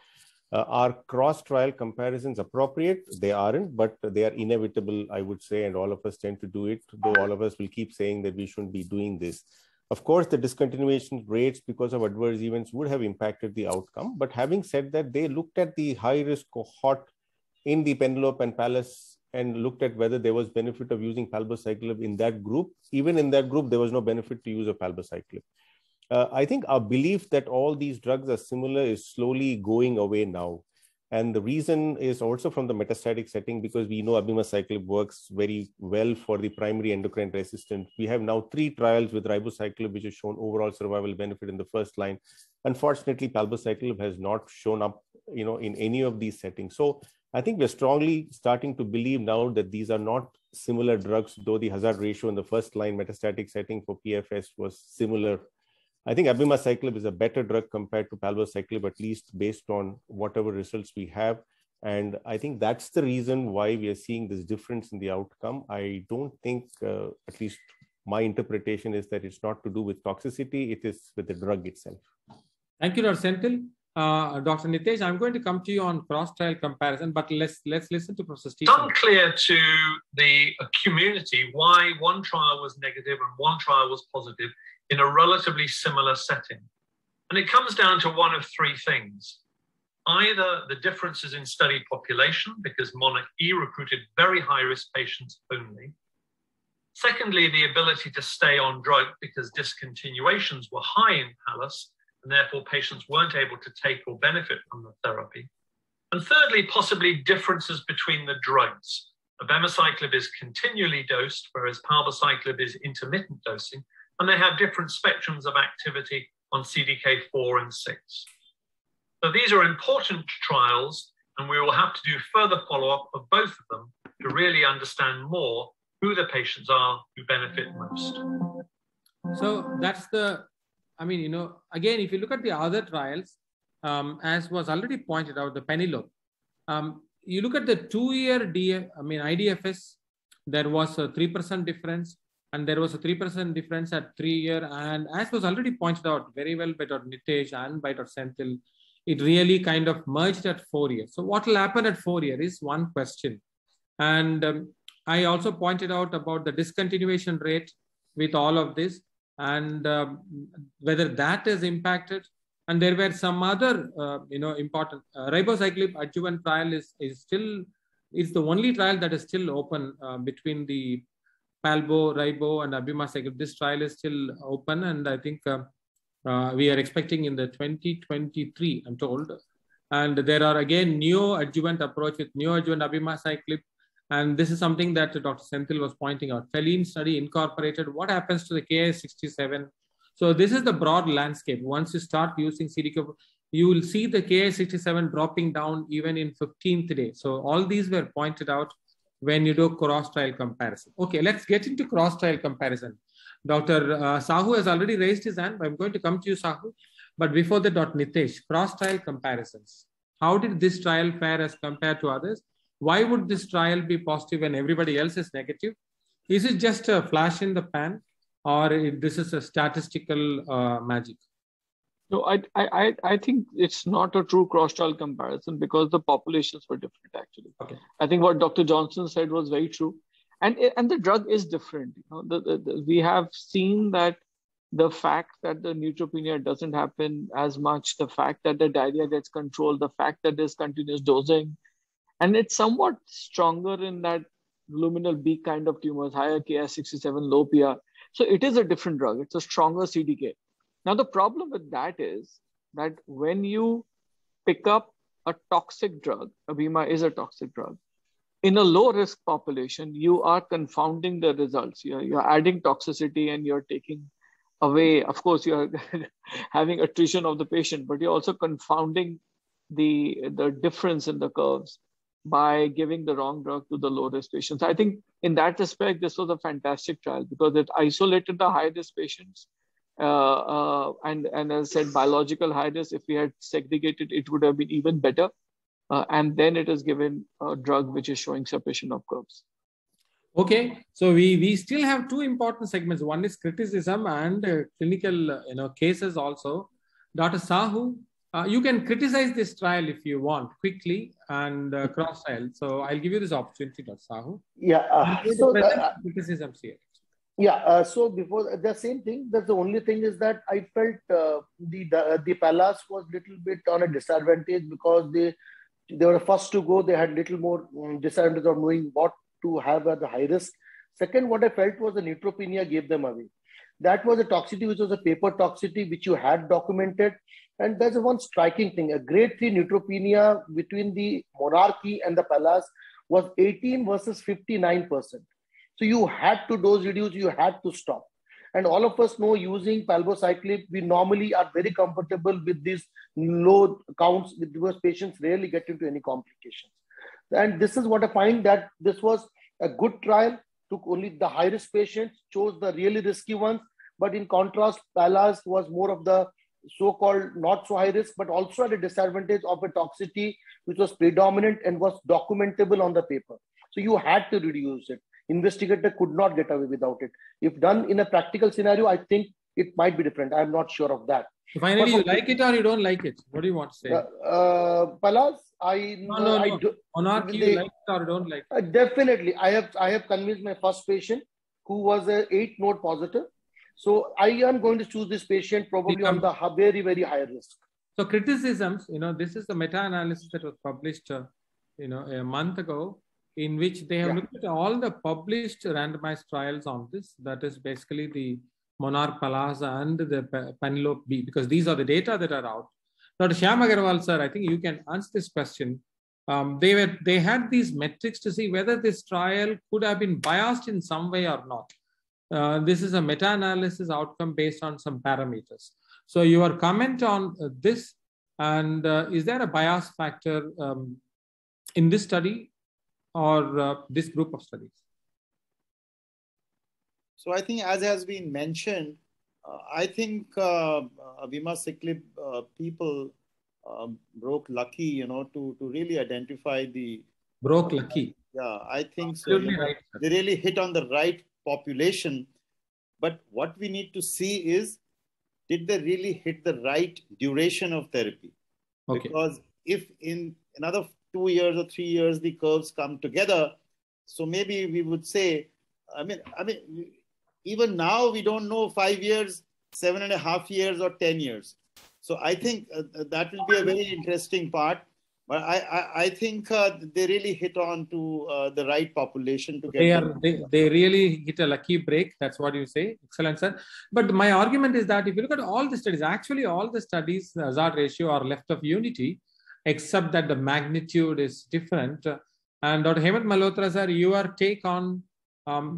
Are cross-trial comparisons appropriate? They aren't, but they are inevitable, I would say, and all of us tend to do it, though all of us will keep saying that we shouldn't be doing this. Of course, the discontinuation rates because of adverse events would have impacted the outcome. But having said that, they looked at the high-risk cohort in the Penelope and Pallas and looked at whether there was benefit of using palbociclib in that group. Even in that group, there was no benefit to use of palbociclib. I think our belief that all these drugs are similar is slowly going away now. And the reason is also from the metastatic setting, because we know abemaciclib works very well for the primary endocrine resistant. We have now 3 trials with ribociclib, which has shown overall survival benefit in the first line. Unfortunately, palbociclib has not shown up, in any of these settings. So I think we're strongly starting to believe now that these are not similar drugs, though the hazard ratio in the first line metastatic setting for PFS was similar. I think abemaciclib is a better drug compared to palbociclib, at least based on whatever results we have. And I think that's the reason why we are seeing this difference in the outcome. I don't think, at least my interpretation is that it's not to do with toxicity, it is with the drug itself. Thank you, Dr. Senthil. Dr. Nitesh, I'm going to come to you on cross-trial comparison, but let's listen to Professor Stephen. It's unclear to the community why one trial was negative and one trial was positive in a relatively similar setting. And it comes down to one of 3 things. Either the differences in study population, because Monarch E recruited very high-risk patients only. Secondly, the ability to stay on drug because discontinuations were high in Pallas, and therefore patients weren't able to take or benefit from the therapy. And thirdly, possibly differences between the drugs. Abemaciclib is continually dosed, whereas palbociclib is intermittent dosing, and they have different spectrums of activity on CDK4 and 6. So these are important trials, and we will have to do further follow-up of both of them to really understand more who the patients are who benefit most. So that's again, if you look at the other trials, as was already pointed out, the Penelope, you look at the 2-year IDFS, there was a 3% difference. And there was a 3% difference at 3-year. And as was already pointed out very well by Dr. Nitesh and by Dr. Senthil, it really kind of merged at 4 years. So what will happen at 4 years is one question. And I also pointed out about the discontinuation rate with all of this and whether that is impacted. And there were some other, important ribociclib adjuvant trial is the only trial that is still open between the palbo, ribo, and abemaciclib. This trial is still open, and I think we are expecting in the 2023, I'm told. And there are again neoadjuvant approach with neoadjuvant abemaciclib, and this is something that Dr. Senthil was pointing out. Feline study incorporated. What happens to the Ki-67? So this is the broad landscape. Once you start using CDK, you will see the Ki-67 dropping down even in 15th day. So all these were pointed out when you do cross-trial comparison. Okay, let's get into cross-trial comparison. Dr. Sahu has already raised his hand. I'm going to come to you, Sahu. But before that, Dr. Nitesh, cross-trial comparisons. How did this trial fare as compared to others? Why would this trial be positive when everybody else is negative? Is it just a flash in the pan, or this is a statistical magic? No, I think it's not a true cross-trial comparison because the populations were different, actually. Okay. I think what Dr. Johnson said was very true. And the drug is different. We have seen that the fact that the neutropenia doesn't happen as much, the fact that the diarrhea gets controlled, the fact that there's continuous dosing, and it's somewhat stronger in that luminal B kind of tumors, higher Ki-67, low PR. So it is a different drug. It's a stronger CDK. Now, the problem with that is that when you pick up a toxic drug, Abema is a toxic drug, in a low-risk population, you are confounding the results. You're adding toxicity and you're taking away, of course, you're having attrition of the patient, but you're also confounding the difference in the curves by giving the wrong drug to the low-risk patients. I think in that respect, this was a fantastic trial because it isolated the high-risk patients And as I said, biological high risk, if we had segregated, it would have been even better. And then it is given a drug which is showing suppression of curves. Okay, so we still have two important segments. One is criticism and clinical cases also. Dr. Sahu, you can criticize this trial if you want quickly and cross-trial. So I'll give you this opportunity, Dr. Sahu. Yeah. Criticisms here. Yeah. So before the same thing, that's the only thing is that I felt the Pallas was little bit on a disadvantage because they were the first to go. They had little more disadvantage of knowing what to have at the high risk. Second, what I felt was the neutropenia gave them away. That was a toxicity, which was a paper toxicity, which you had documented. And there's one striking thing, a grade 3 neutropenia between the Monarchy and the Pallas was 18 versus 59%. So you had to dose reduce, you had to stop. And all of us know using palbociclib, we normally are very comfortable with these low counts because patients rarely get into any complications. And this is what I find that this was a good trial, took only the high-risk patients, chose the really risky ones. But in contrast, Pallas was more of the so-called not so high risk, but also at a disadvantage of a toxicity which was predominant and was documentable on the paper. So you had to reduce it. Investigator could not get away without it. If done in a practical scenario, I think it might be different. I'm not sure of that. So finally, you like it or you don't like it? What do you want to say? Pallas, Monarchy, you like it or don't like it? Definitely. I have convinced my first patient who was a 8-node positive. So I am going to choose this patient probably on the very, very high risk. So criticisms, this is the meta-analysis that was published, a month ago, in which they have looked at all the published randomized trials on this. That is basically the Monarch Pallas and the Penelope B, because these are the data that are out. Dr. Shyam Agarwal, sir, I think you can answer this question. They had these metrics to see whether this trial could have been biased in some way or not. This is a meta-analysis outcome based on some parameters. So your comment on this, and is there a bias factor in this study or this group of studies? So I think, as has been mentioned, I think abemaciclib people broke lucky, to really identify the... Broke lucky. Yeah, I think so. Right. They really hit on the right population. But what we need to see is, did they really hit the right duration of therapy? Okay. Because if in another 2 years or 3 years, the curves come together, so maybe we would say, I mean, even now we don't know 5 years, 7.5 years or 10 years. So I think that will be a very interesting part. But I think they really hit on to the right population to get. They really hit a lucky break. That's what you say. Excellent, sir. But my argument is that if you look at all the studies, actually all the studies, the hazard ratio are left of unity, except that the magnitude is different. And Dr. Hemant Malhotra, sir, your take on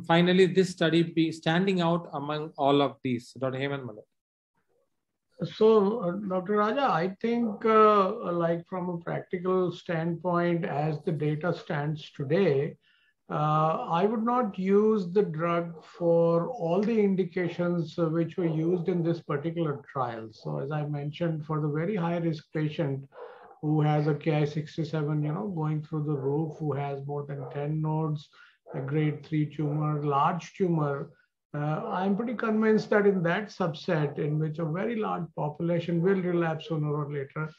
finally this study be standing out among all of these, Dr. Hemant Malhotra. So, Dr. Raja, I think like from a practical standpoint, as the data stands today, I would not use the drug for all the indications which were used in this particular trial. So as I mentioned, for the very high risk patient who has a Ki-67, going through the roof, who has more than 10 nodes, a grade 3 tumor, large tumor, I'm pretty convinced that in that subset, in which a very large population will relapse sooner or later,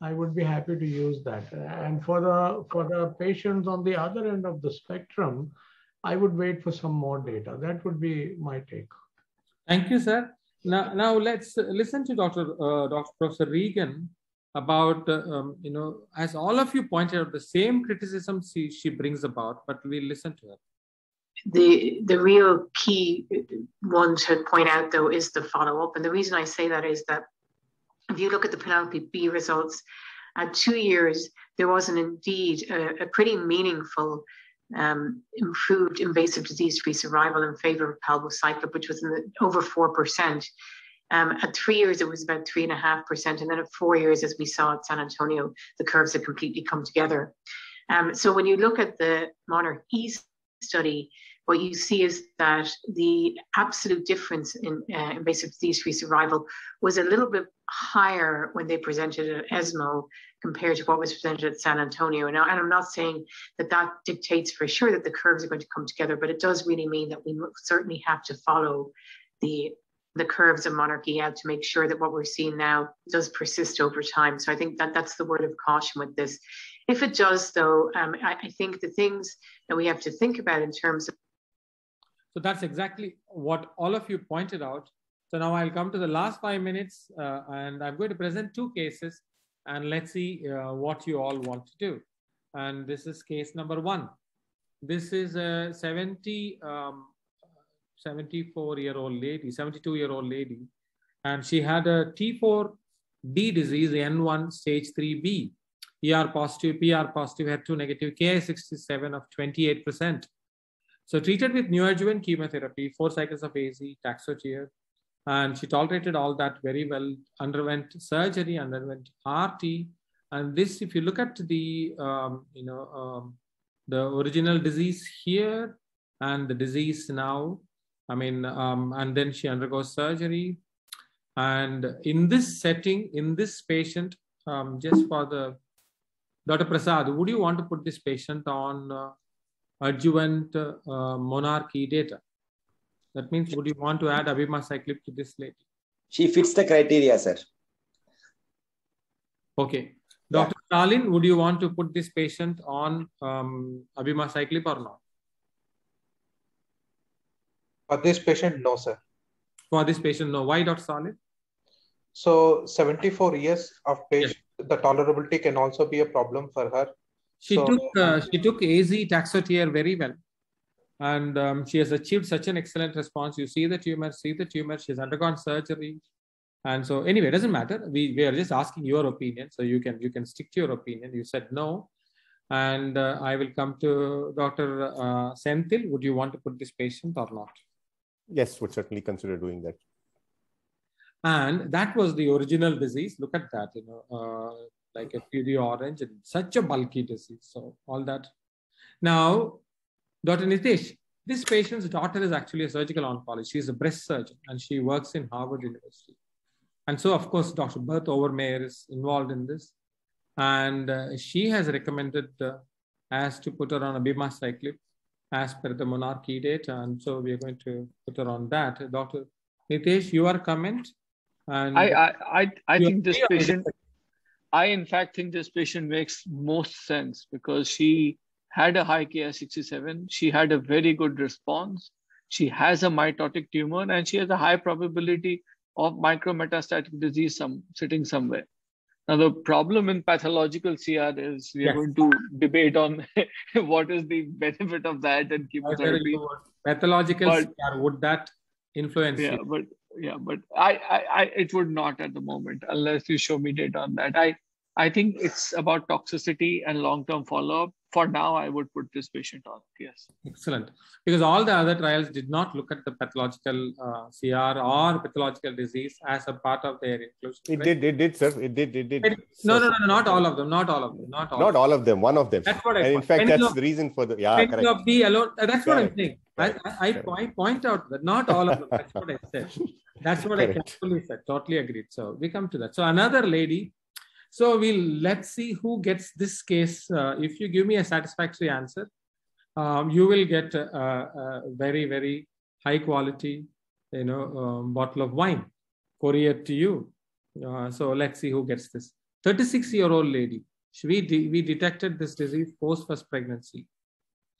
I would be happy to use that. And for the patients on the other end of the spectrum, I would wait for some more data. That would be my take. Thank you, sir. Now let's listen to Dr. Professor Regan about, as all of you pointed out, the same criticism she brings about, but we'll listen to her. The real key one to point out, though, is the follow-up. And the reason I say that is that if you look at the Penelope B results, at 2 years, there was indeed a pretty meaningful improved invasive disease-free survival in favor of palbociclib, which was over 4%. At 3 years, it was about 3.5%. And then at 4 years, as we saw at San Antonio, the curves had completely come together. So when you look at the Monarch E study, what you see is that the absolute difference in invasive disease-free survival was a little bit higher when they presented at ESMO compared to what was presented at San Antonio. Now, and I'm not saying that that dictates for sure that the curves are going to come together, but it does really mean that we certainly have to follow the curves of monarchy out to make sure that what we're seeing now does persist over time. So I think that that's the word of caution with this. If it does, though, I think the things that we have to think about in terms of. So that's exactly what all of you pointed out. So now I'll come to the last 5 minutes and I'm going to present 2 cases and let's see what you all want to do. And this is case number 1. This is a 74-year-old lady, 72-year-old lady, and she had a T4D disease, N1 stage 3B, ER positive, PR positive, HER2 negative, Ki67 of 28%. So treated with neoadjuvant chemotherapy, 4 cycles of AZ, Taxotere, and she tolerated all that very well, underwent surgery, underwent RT. And this, if you look at the, the original disease here and the disease now, and then she undergoes surgery. And in this setting, in this patient, just for the, Dr. Prasad, would you want to put this patient on adjuvant monarchy data? That means, would you want to add abemaciclib to this lady? She fits the criteria, sir. Okay. Dr. Stalin, would you want to put this patient on abemaciclib or not? For this patient, no, sir. For this patient, no. Why, Dr. Stalin? So 74 years of patient, the tolerability can also be a problem for her. She took AZ Taxotere very well. And she has achieved such an excellent response. You see the tumor, she's undergone surgery. And so anyway, it doesn't matter. We are just asking your opinion. So you can stick to your opinion. You said no. And I will come to Dr. Senthil. Would you want to put this patient or not? Yes, would certainly consider doing that. And that was the original disease. Look at that, like a puree orange and such a bulky disease. So all that. Now, Dr. Nitesh, this patient's daughter is actually a surgical oncologist. She's a breast surgeon and she works in Harvard University. And so, of course, Dr. Bert Overmeyer is involved in this. And she has recommended as to put her on abemaciclib as per the monarchy data. And so we are going to put her on that. Dr. Nitesh, your comment? And I think this patient, I in fact think this patient makes most sense because she had a high Ki67. She had a very good response. She has a mitotic tumor and she has a high probability of micrometastatic disease sitting somewhere. Now, the problem in pathological CR is we are going to debate on what is the benefit of that and chemotherapy. Pathological CR, would that influence you? But I it would not at the moment unless you show me data on that. I think it's about toxicity and long-term follow-up. For now, I would put this patient on. Yes. Excellent. Because all the other trials did not look at the pathological CR or pathological disease as a part of their inclusion. It did, sir. It did. No, not all of them. Not all of them. Not all of them. One of them. That's what I and in fact, that's the reason for the correct. Of B alone. That's what I'm saying. I point out that not all of them. That's what I said. That's what I carefully said. Totally agreed. So we come to that. So another lady. So let's see who gets this case. If you give me a satisfactory answer, you will get a very, very high quality, bottle of wine couriered to you. So let's see who gets this. 36-year-old lady. We detected this disease post first pregnancy.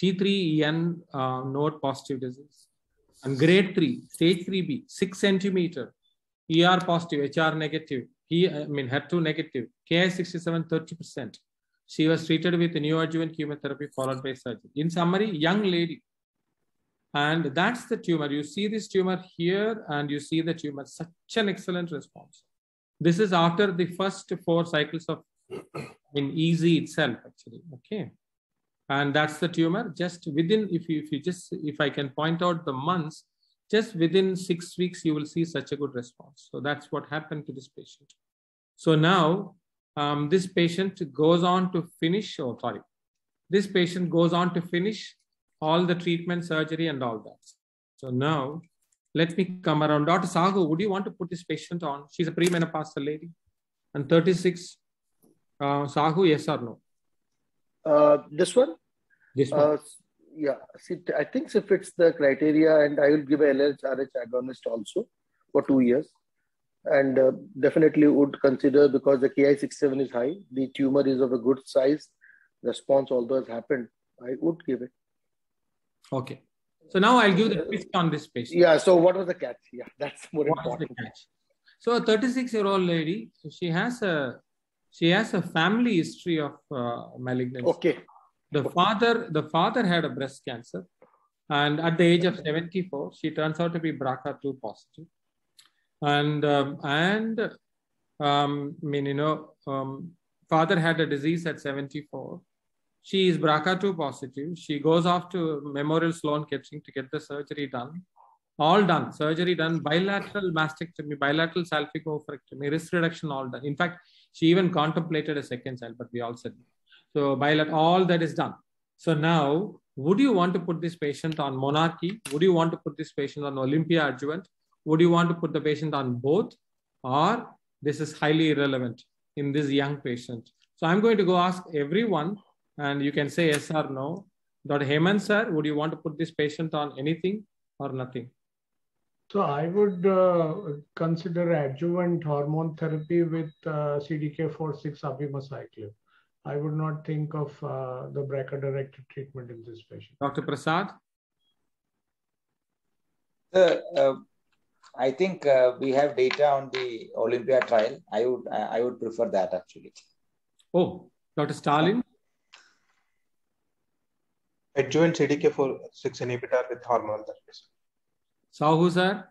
T3EN node positive disease. And grade 3, stage 3B, 6 centimeter, ER positive, HR negative. HER2 negative, Ki67 30%. She was treated with neoadjuvant chemotherapy followed by surgery. In summary, young lady. And that's the tumor. You see this tumor here and you see the tumor. Such an excellent response. This is after the first 4 cycles of EZ itself, actually. Okay. And that's the tumor. Just within, if I can point out the months, just within 6 weeks, you will see such a good response. So that's what happened to this patient. So now this patient goes on to finish, this patient goes on to finish all the treatment, surgery, and all that. So now, let me come around. Dr. Sahu, would you want to put this patient on? She's a premenopausal lady and 36. Sahu, yes or no? This one? This one. Yeah, see, I think if it's the criteria, and I will give a LHRH agonist also for 2 years. And definitely would consider, because the Ki-67 is high, the tumor is of a good size, response although has happened, I would give it. Okay. So now I'll give the twist on this patient. Yeah, so what was the catch? Yeah, that's more important. So a 36-year-old lady, so she has a family history of malignancy. Okay. The father had a breast cancer, and at the age of 74, she turns out to be BRCA2 positive. Father had a disease at 74. She is BRCA2 positive. She goes off to Memorial Sloan Kettering to get the surgery done. All done. Surgery done. Bilateral mastectomy, bilateral salpingo oophorectomy, risk reduction, all done. In fact, she even contemplated a second child, but we all said no. So all that is done. So now, would you want to put this patient on Monarchy? Would you want to put this patient on Olympia adjuvant? Would you want to put the patient on both? Or this is highly irrelevant in this young patient? So I'm going to go ask everyone, and you can say yes or no. Dr. Hemant sir, would you want to put this patient on anything or nothing? So I would consider adjuvant hormone therapy with CDK4/6 abemaciclib. I would not think of the BRCA-directed treatment in this patient. Dr. Prasad? I think we have data on the Olympia trial. I would prefer that actually. Oh, Dr. Stalin? Adjuvant CDK4/6 inhibitor with hormonal therapy. Sahu sir?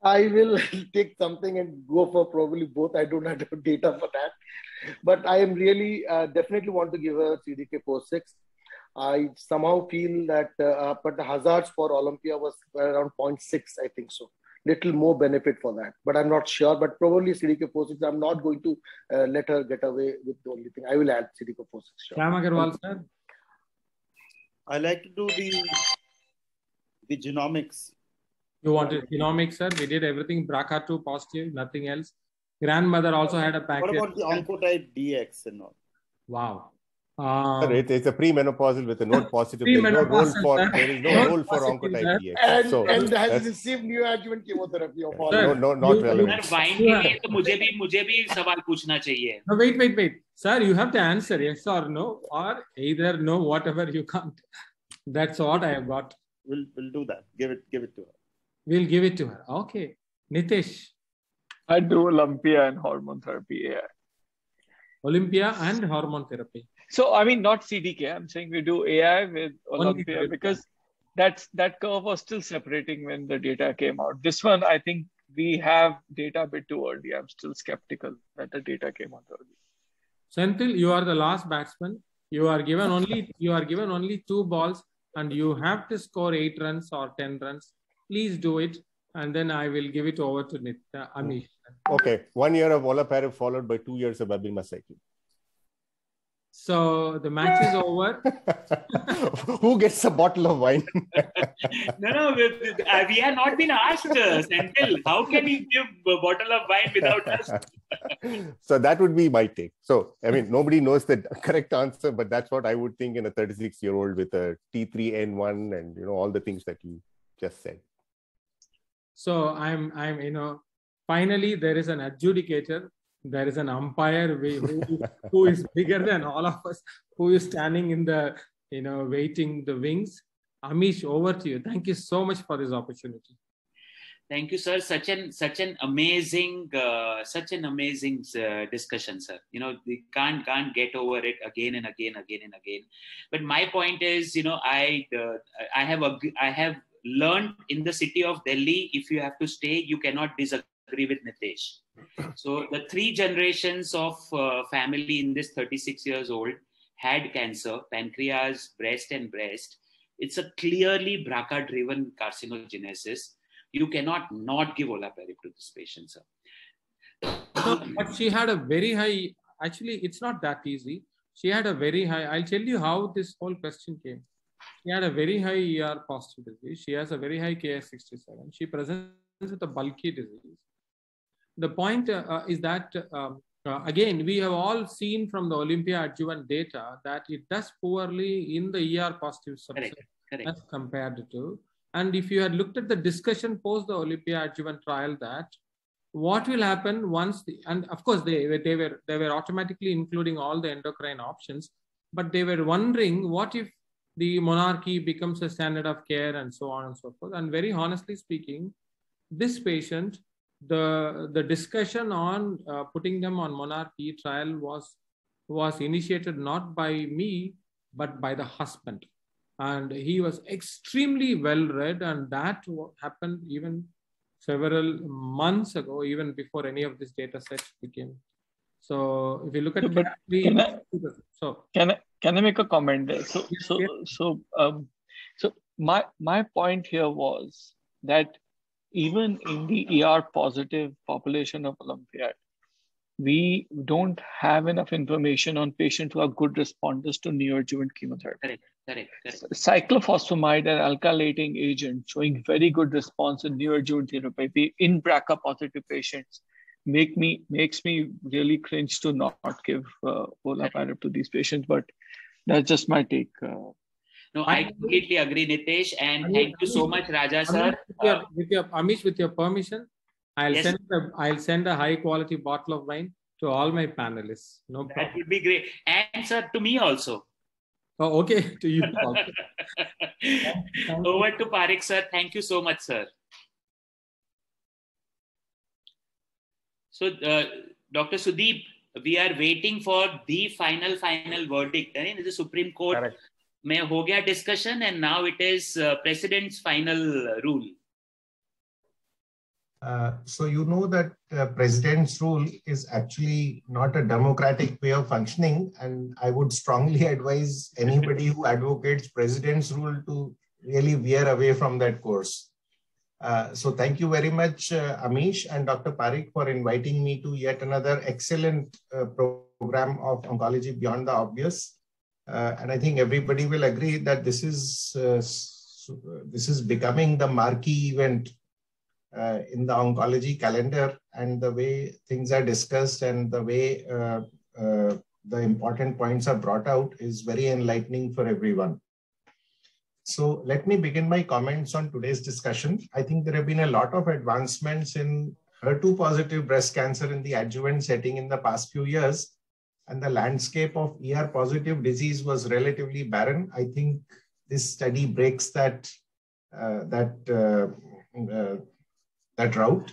I will take something and go for probably both. I don't have data for that. But I am really definitely want to give a CDK4/6. I somehow feel that, but the hazards for Olympia was around 0.6, I think so. Little more benefit for that, but I'm not sure. But probably CDK4/6. I'm not going to let her get away with the only thing. I will add CDK4/6. Sure. Shyam Agarwal sir? I like to do the genomics. You wanted genomics, sir? We did everything BRCA2 positive, nothing else. Grandmother also had a pancreas. What about the Oncotype DX and all? Wow. Sir, it's a premenopausal with a node positive. There is no role for Oncotype DX. And has received neoadjuvant chemotherapy of all. Not relevant. No, wait. Sir, you have to answer yes or no, or either no, whatever you can't. That's what I have got. We'll do that. Give it to her. We'll give it to her. Okay. Nitish? I do Olympia and hormone therapy AI. Olympia and hormone therapy. So, I mean, not CDK. I'm saying we do AI with Olympia because that curve was still separating when the data came out. This one, I think we have data a bit too early. I'm still skeptical that the data came out early. Senthil, you are the last batsman. You are given only 2 balls and you have to score 8 runs or 10 runs. Please do it. And then I will give it over to Amish. Okay. 1 year of olaparib followed by 2 years of abemaciclib. So the match is over. Who gets a bottle of wine? No, we have not been asked, Senthil. How can you give a bottle of wine without us? So that would be my take. So, I mean, nobody knows the correct answer, but that's what I would think in a 36-year-old with a T3N1 and, all the things that you just said. So I'm finally there is an adjudicator. There is an umpire who is bigger than all of us, who is standing in the, waiting the wings. Amish, over to you. Thank you so much for this opportunity. Thank you, sir. Such an amazing discussion, sir. We can't get over it again and again. But my point is, I have learned in the city of Delhi, if you have to stay, you cannot disagree with Nitish. So the 3 generations of family in this 36 years old had cancer, pancreas, breast and breast. It's a clearly BRCA driven carcinogenesis. You cannot not give olaparib to this patient, sir. But she had a very high, actually it's not that easy. She had a very high, I'll tell you how this whole question came. She had a very high ER positive disease. She has a very high Ki67. She presents with a bulky disease. The point is that, again, we have all seen from the Olympia adjuvant data that it does poorly in the ER positive subset as compared to. And if you had looked at the discussion post the Olympia adjuvant trial, that what will happen once and of course they were automatically including all the endocrine options, but they were wondering what if the monarchy becomes a standard of care and so on and so forth. And very honestly speaking, this patient, the discussion on putting them on monarchy trial was initiated not by me, but by the husband. And he was extremely well read, and that happened even several months ago, even before any of this data set became. So if you look at can I make a comment there? So my point here was that even in the ER positive population of Olympiad, we don't have enough information on patients who are good responders to neoadjuvant chemotherapy. Correct. Cyclophosphamide and alkylating agent showing very good response in neoadjuvant therapy in BRCA positive patients makes me really cringe to not give olaparib to these patients. But that's just my take. No, I completely agree, Nitesh, and thank you so much, Raja sir. Amish, with your permission, I'll send a high quality bottle of wine to all my panelists. No problem. That would be great, and sir, to me also. Oh, okay, to you also. Over to Parikh sir. Thank you so much, sir. So, Dr. Sudeep, we are waiting for the final verdict in the Supreme Court. Correct. Mein ho gaya discussion, and now it is President's final rule. So you know that President's rule is actually not a democratic way of functioning, and I would strongly advise anybody who advocates President's rule to really veer away from that course. So thank you very much, Amish and Dr. Parikh, for inviting me to yet another excellent program of Oncology Beyond the Obvious. And I think everybody will agree that this is becoming the marquee event in the oncology calendar, and the way things are discussed and the way the important points are brought out is very enlightening for everyone. So let me begin my comments on today's discussion. I think there have been a lot of advancements in HER2 positive breast cancer in the adjuvant setting in the past few years, and the landscape of ER positive disease was relatively barren. I think this study breaks that route.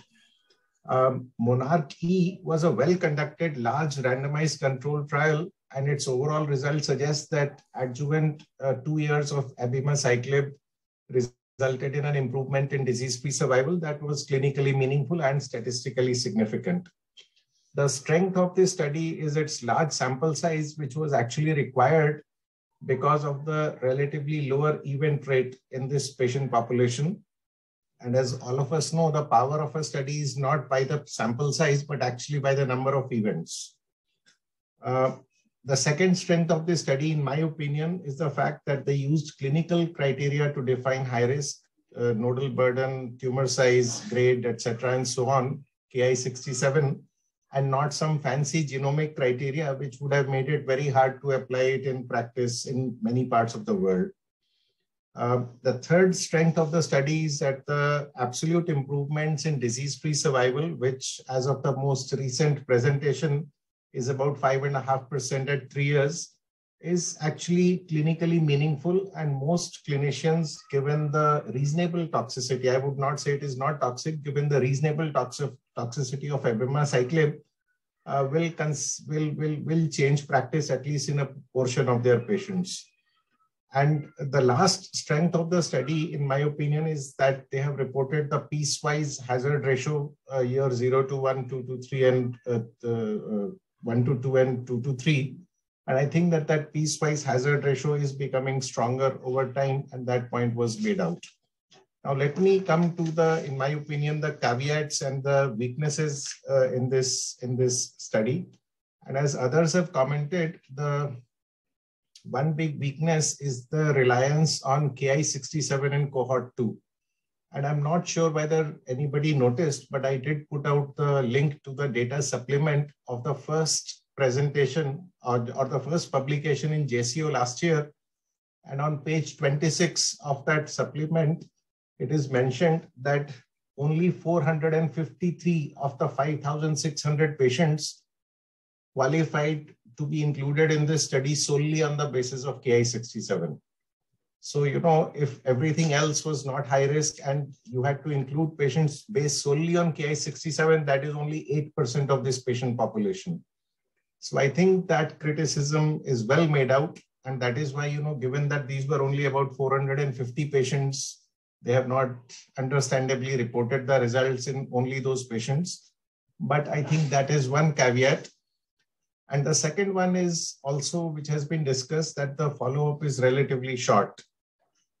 Monarch-E was a well-conducted, large randomized controlled trial, and its overall results suggest that adjuvant 2 years of abemaciclib resulted in an improvement in disease-free survival that was clinically meaningful and statistically significant. The strength of this study is its large sample size, which was actually required because of the relatively lower event rate in this patient population. And as all of us know, the power of a study is not by the sample size, but actually by the number of events. The second strength of this study, in my opinion, is the fact that they used clinical criteria to define high risk, nodal burden, tumor size, grade, etc., and so on, Ki67, and not some fancy genomic criteria, which would have made it very hard to apply it in practice in many parts of the world. The third strength of the study is that the absolute improvements in disease-free survival, which as of the most recent presentation is about 5.5% at 3 years, is actually clinically meaningful, and most clinicians, given the reasonable toxicity, I would not say it is not toxic, given the reasonable toxicity of abemaciclib, will change practice at least in a portion of their patients. And the last strength of the study, in my opinion, is that they have reported the piecewise hazard ratio year 0 to 1, 2 to 3, and 1 to 2 and 2 to 3. And I think that that piecewise hazard ratio is becoming stronger over time, and that point was made out. Now, let me come to the, in my opinion, the caveats and the weaknesses in this study. And as others have commented, the one big weakness is the reliance on Ki67 in cohort 2. And I'm not sure whether anybody noticed, but I did put out the link to the data supplement of the first presentation or the first publication in JCO last year. And on page 26 of that supplement, it is mentioned that only 453 of the 5,600 patients qualified to be included in this study solely on the basis of Ki67. So, you know, if everything else was not high risk and you had to include patients based solely on Ki67, that is only 8% of this patient population. So I think that criticism is well made out. And that is why, you know, given that these were only about 450 patients, they have not understandably reported the results in only those patients. But I think that is one caveat. And the second one is also, which has been discussed, that the follow-up is relatively short.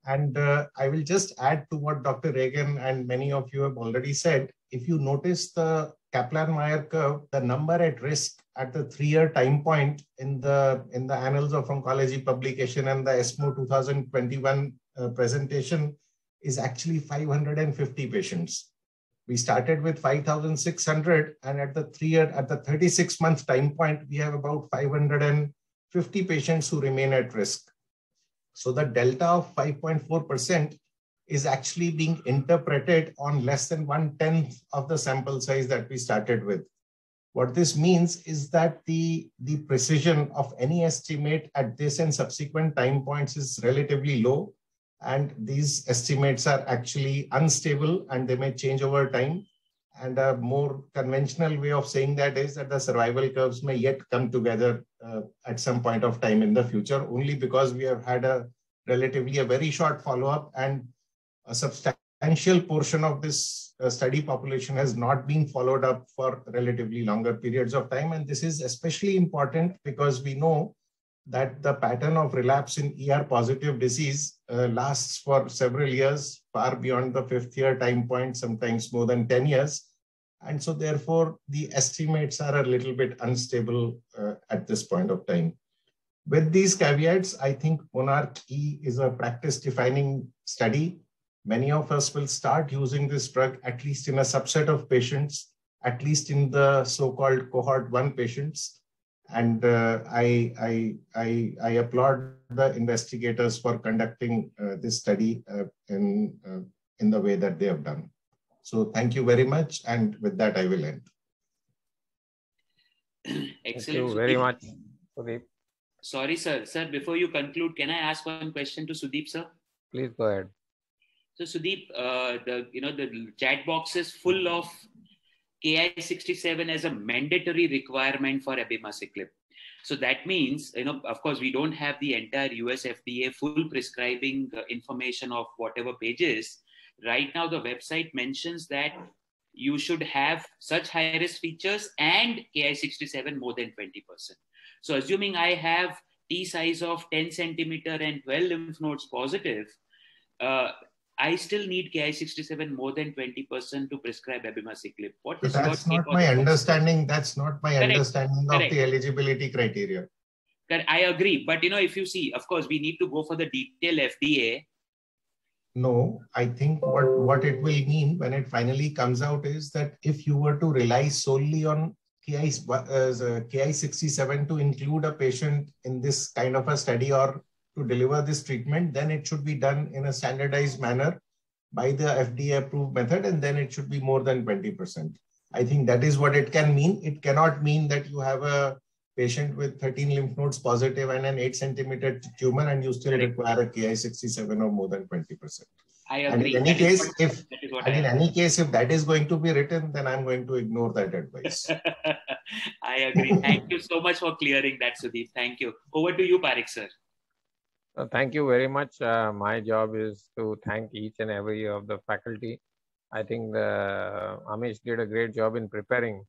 And I will just add to what Dr. Regan and many of you have already said. If you notice the Kaplan-Meier curve, the number at risk at the 3-year time point in the Annals of Oncology publication and the ESMO 2021 presentation is actually 550 patients. We started with 5,600, and at the 36-month time point, we have about 550 patients who remain at risk. So the delta of 5.4% is actually being interpreted on less than 1/10 of the sample size that we started with. What this means is that the precision of any estimate at this and subsequent time points is relatively low. And these estimates are actually unstable and they may change over time. And a more conventional way of saying that is that the survival curves may yet come together at some point of time in the future, only because we have had a very short follow-up and a substantial portion of this study population has not been followed up for relatively longer periods of time. And this is especially important because we know that the pattern of relapse in ER-positive disease lasts for several years, far beyond the 5th year time point, sometimes more than 10 years. And so therefore, the estimates are a little bit unstable at this point of time. With these caveats, I think monarchE is a practice-defining study. Many of us will start using this drug, at least in a subset of patients, at least in the so-called cohort 1 patients. And I applaud the investigators for conducting this study in the way that they have done. So thank you very much. And with that, I will end. Excellent. Thank you very much, Sudeep. Sorry, sir. Sir, before you conclude, can I ask one question to Sudeep, sir? Please go ahead. So Sudeep, the chat box is full of Ki67 as a mandatory requirement for abemaciclib. So that means, of course, we don't have the entire US FDA full prescribing information of whatever pages. Right now, the website mentions that you should have such high-risk features and Ki67 more than 20%. So assuming I have T size of 10 centimeter and 12 lymph nodes positive, I still need Ki67 more than 20% to prescribe abemaciclib. What is that's not my understanding. That's not my understanding of the eligibility criteria. I agree. But, if you see, of course, we need to go for the detailed FDA. No, I think what it will mean when it finally comes out is that if you were to rely solely on Ki67 to include a patient in this kind of a study or to deliver this treatment, then it should be done in a standardized manner by the FDA approved method, and then it should be more than 20%. I think that is what it can mean. It cannot mean that you have a patient with 13 lymph nodes positive and an 8 centimeter tumor and you still require a Ki67 of more than 20%. I agree. And in any case, if that is going to be written, then I'm going to ignore that advice. I agree. Thank you so much for clearing that, Sudeep. Thank you. Over to you, Parekh sir. Thank you very much. My job is to thank each and every of the faculty. I think Amish did a great job in preparing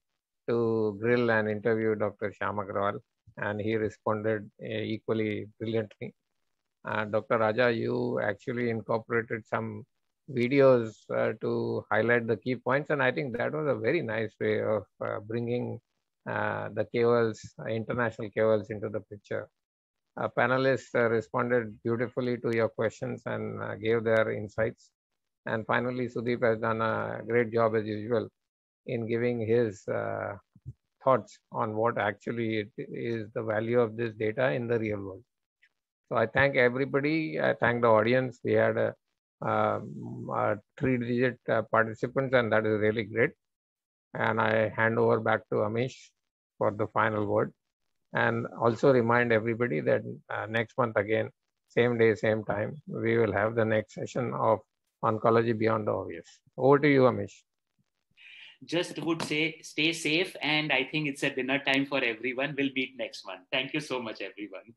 to grill and interview Dr. Shyam Agarwal, and he responded equally brilliantly. Dr. Raja, you actually incorporated some videos to highlight the key points, and I think that was a very nice way of bringing the KOLs, international KOLs into the picture. panelists responded beautifully to your questions and gave their insights. And finally, Sudeep has done a great job as usual in giving his thoughts on what actually is the value of this data in the real world. So I thank everybody. I thank the audience. We had a 3-digit participants, and that is really great. And I hand over back to Amish for the final word. And also remind everybody that next month again, same day, same time, we will have the next session of Oncology Beyond the Obvious. Over to you, Amish. Just would say, stay safe. And I think it's a dinner time for everyone. We'll meet next month. Thank you so much, everyone.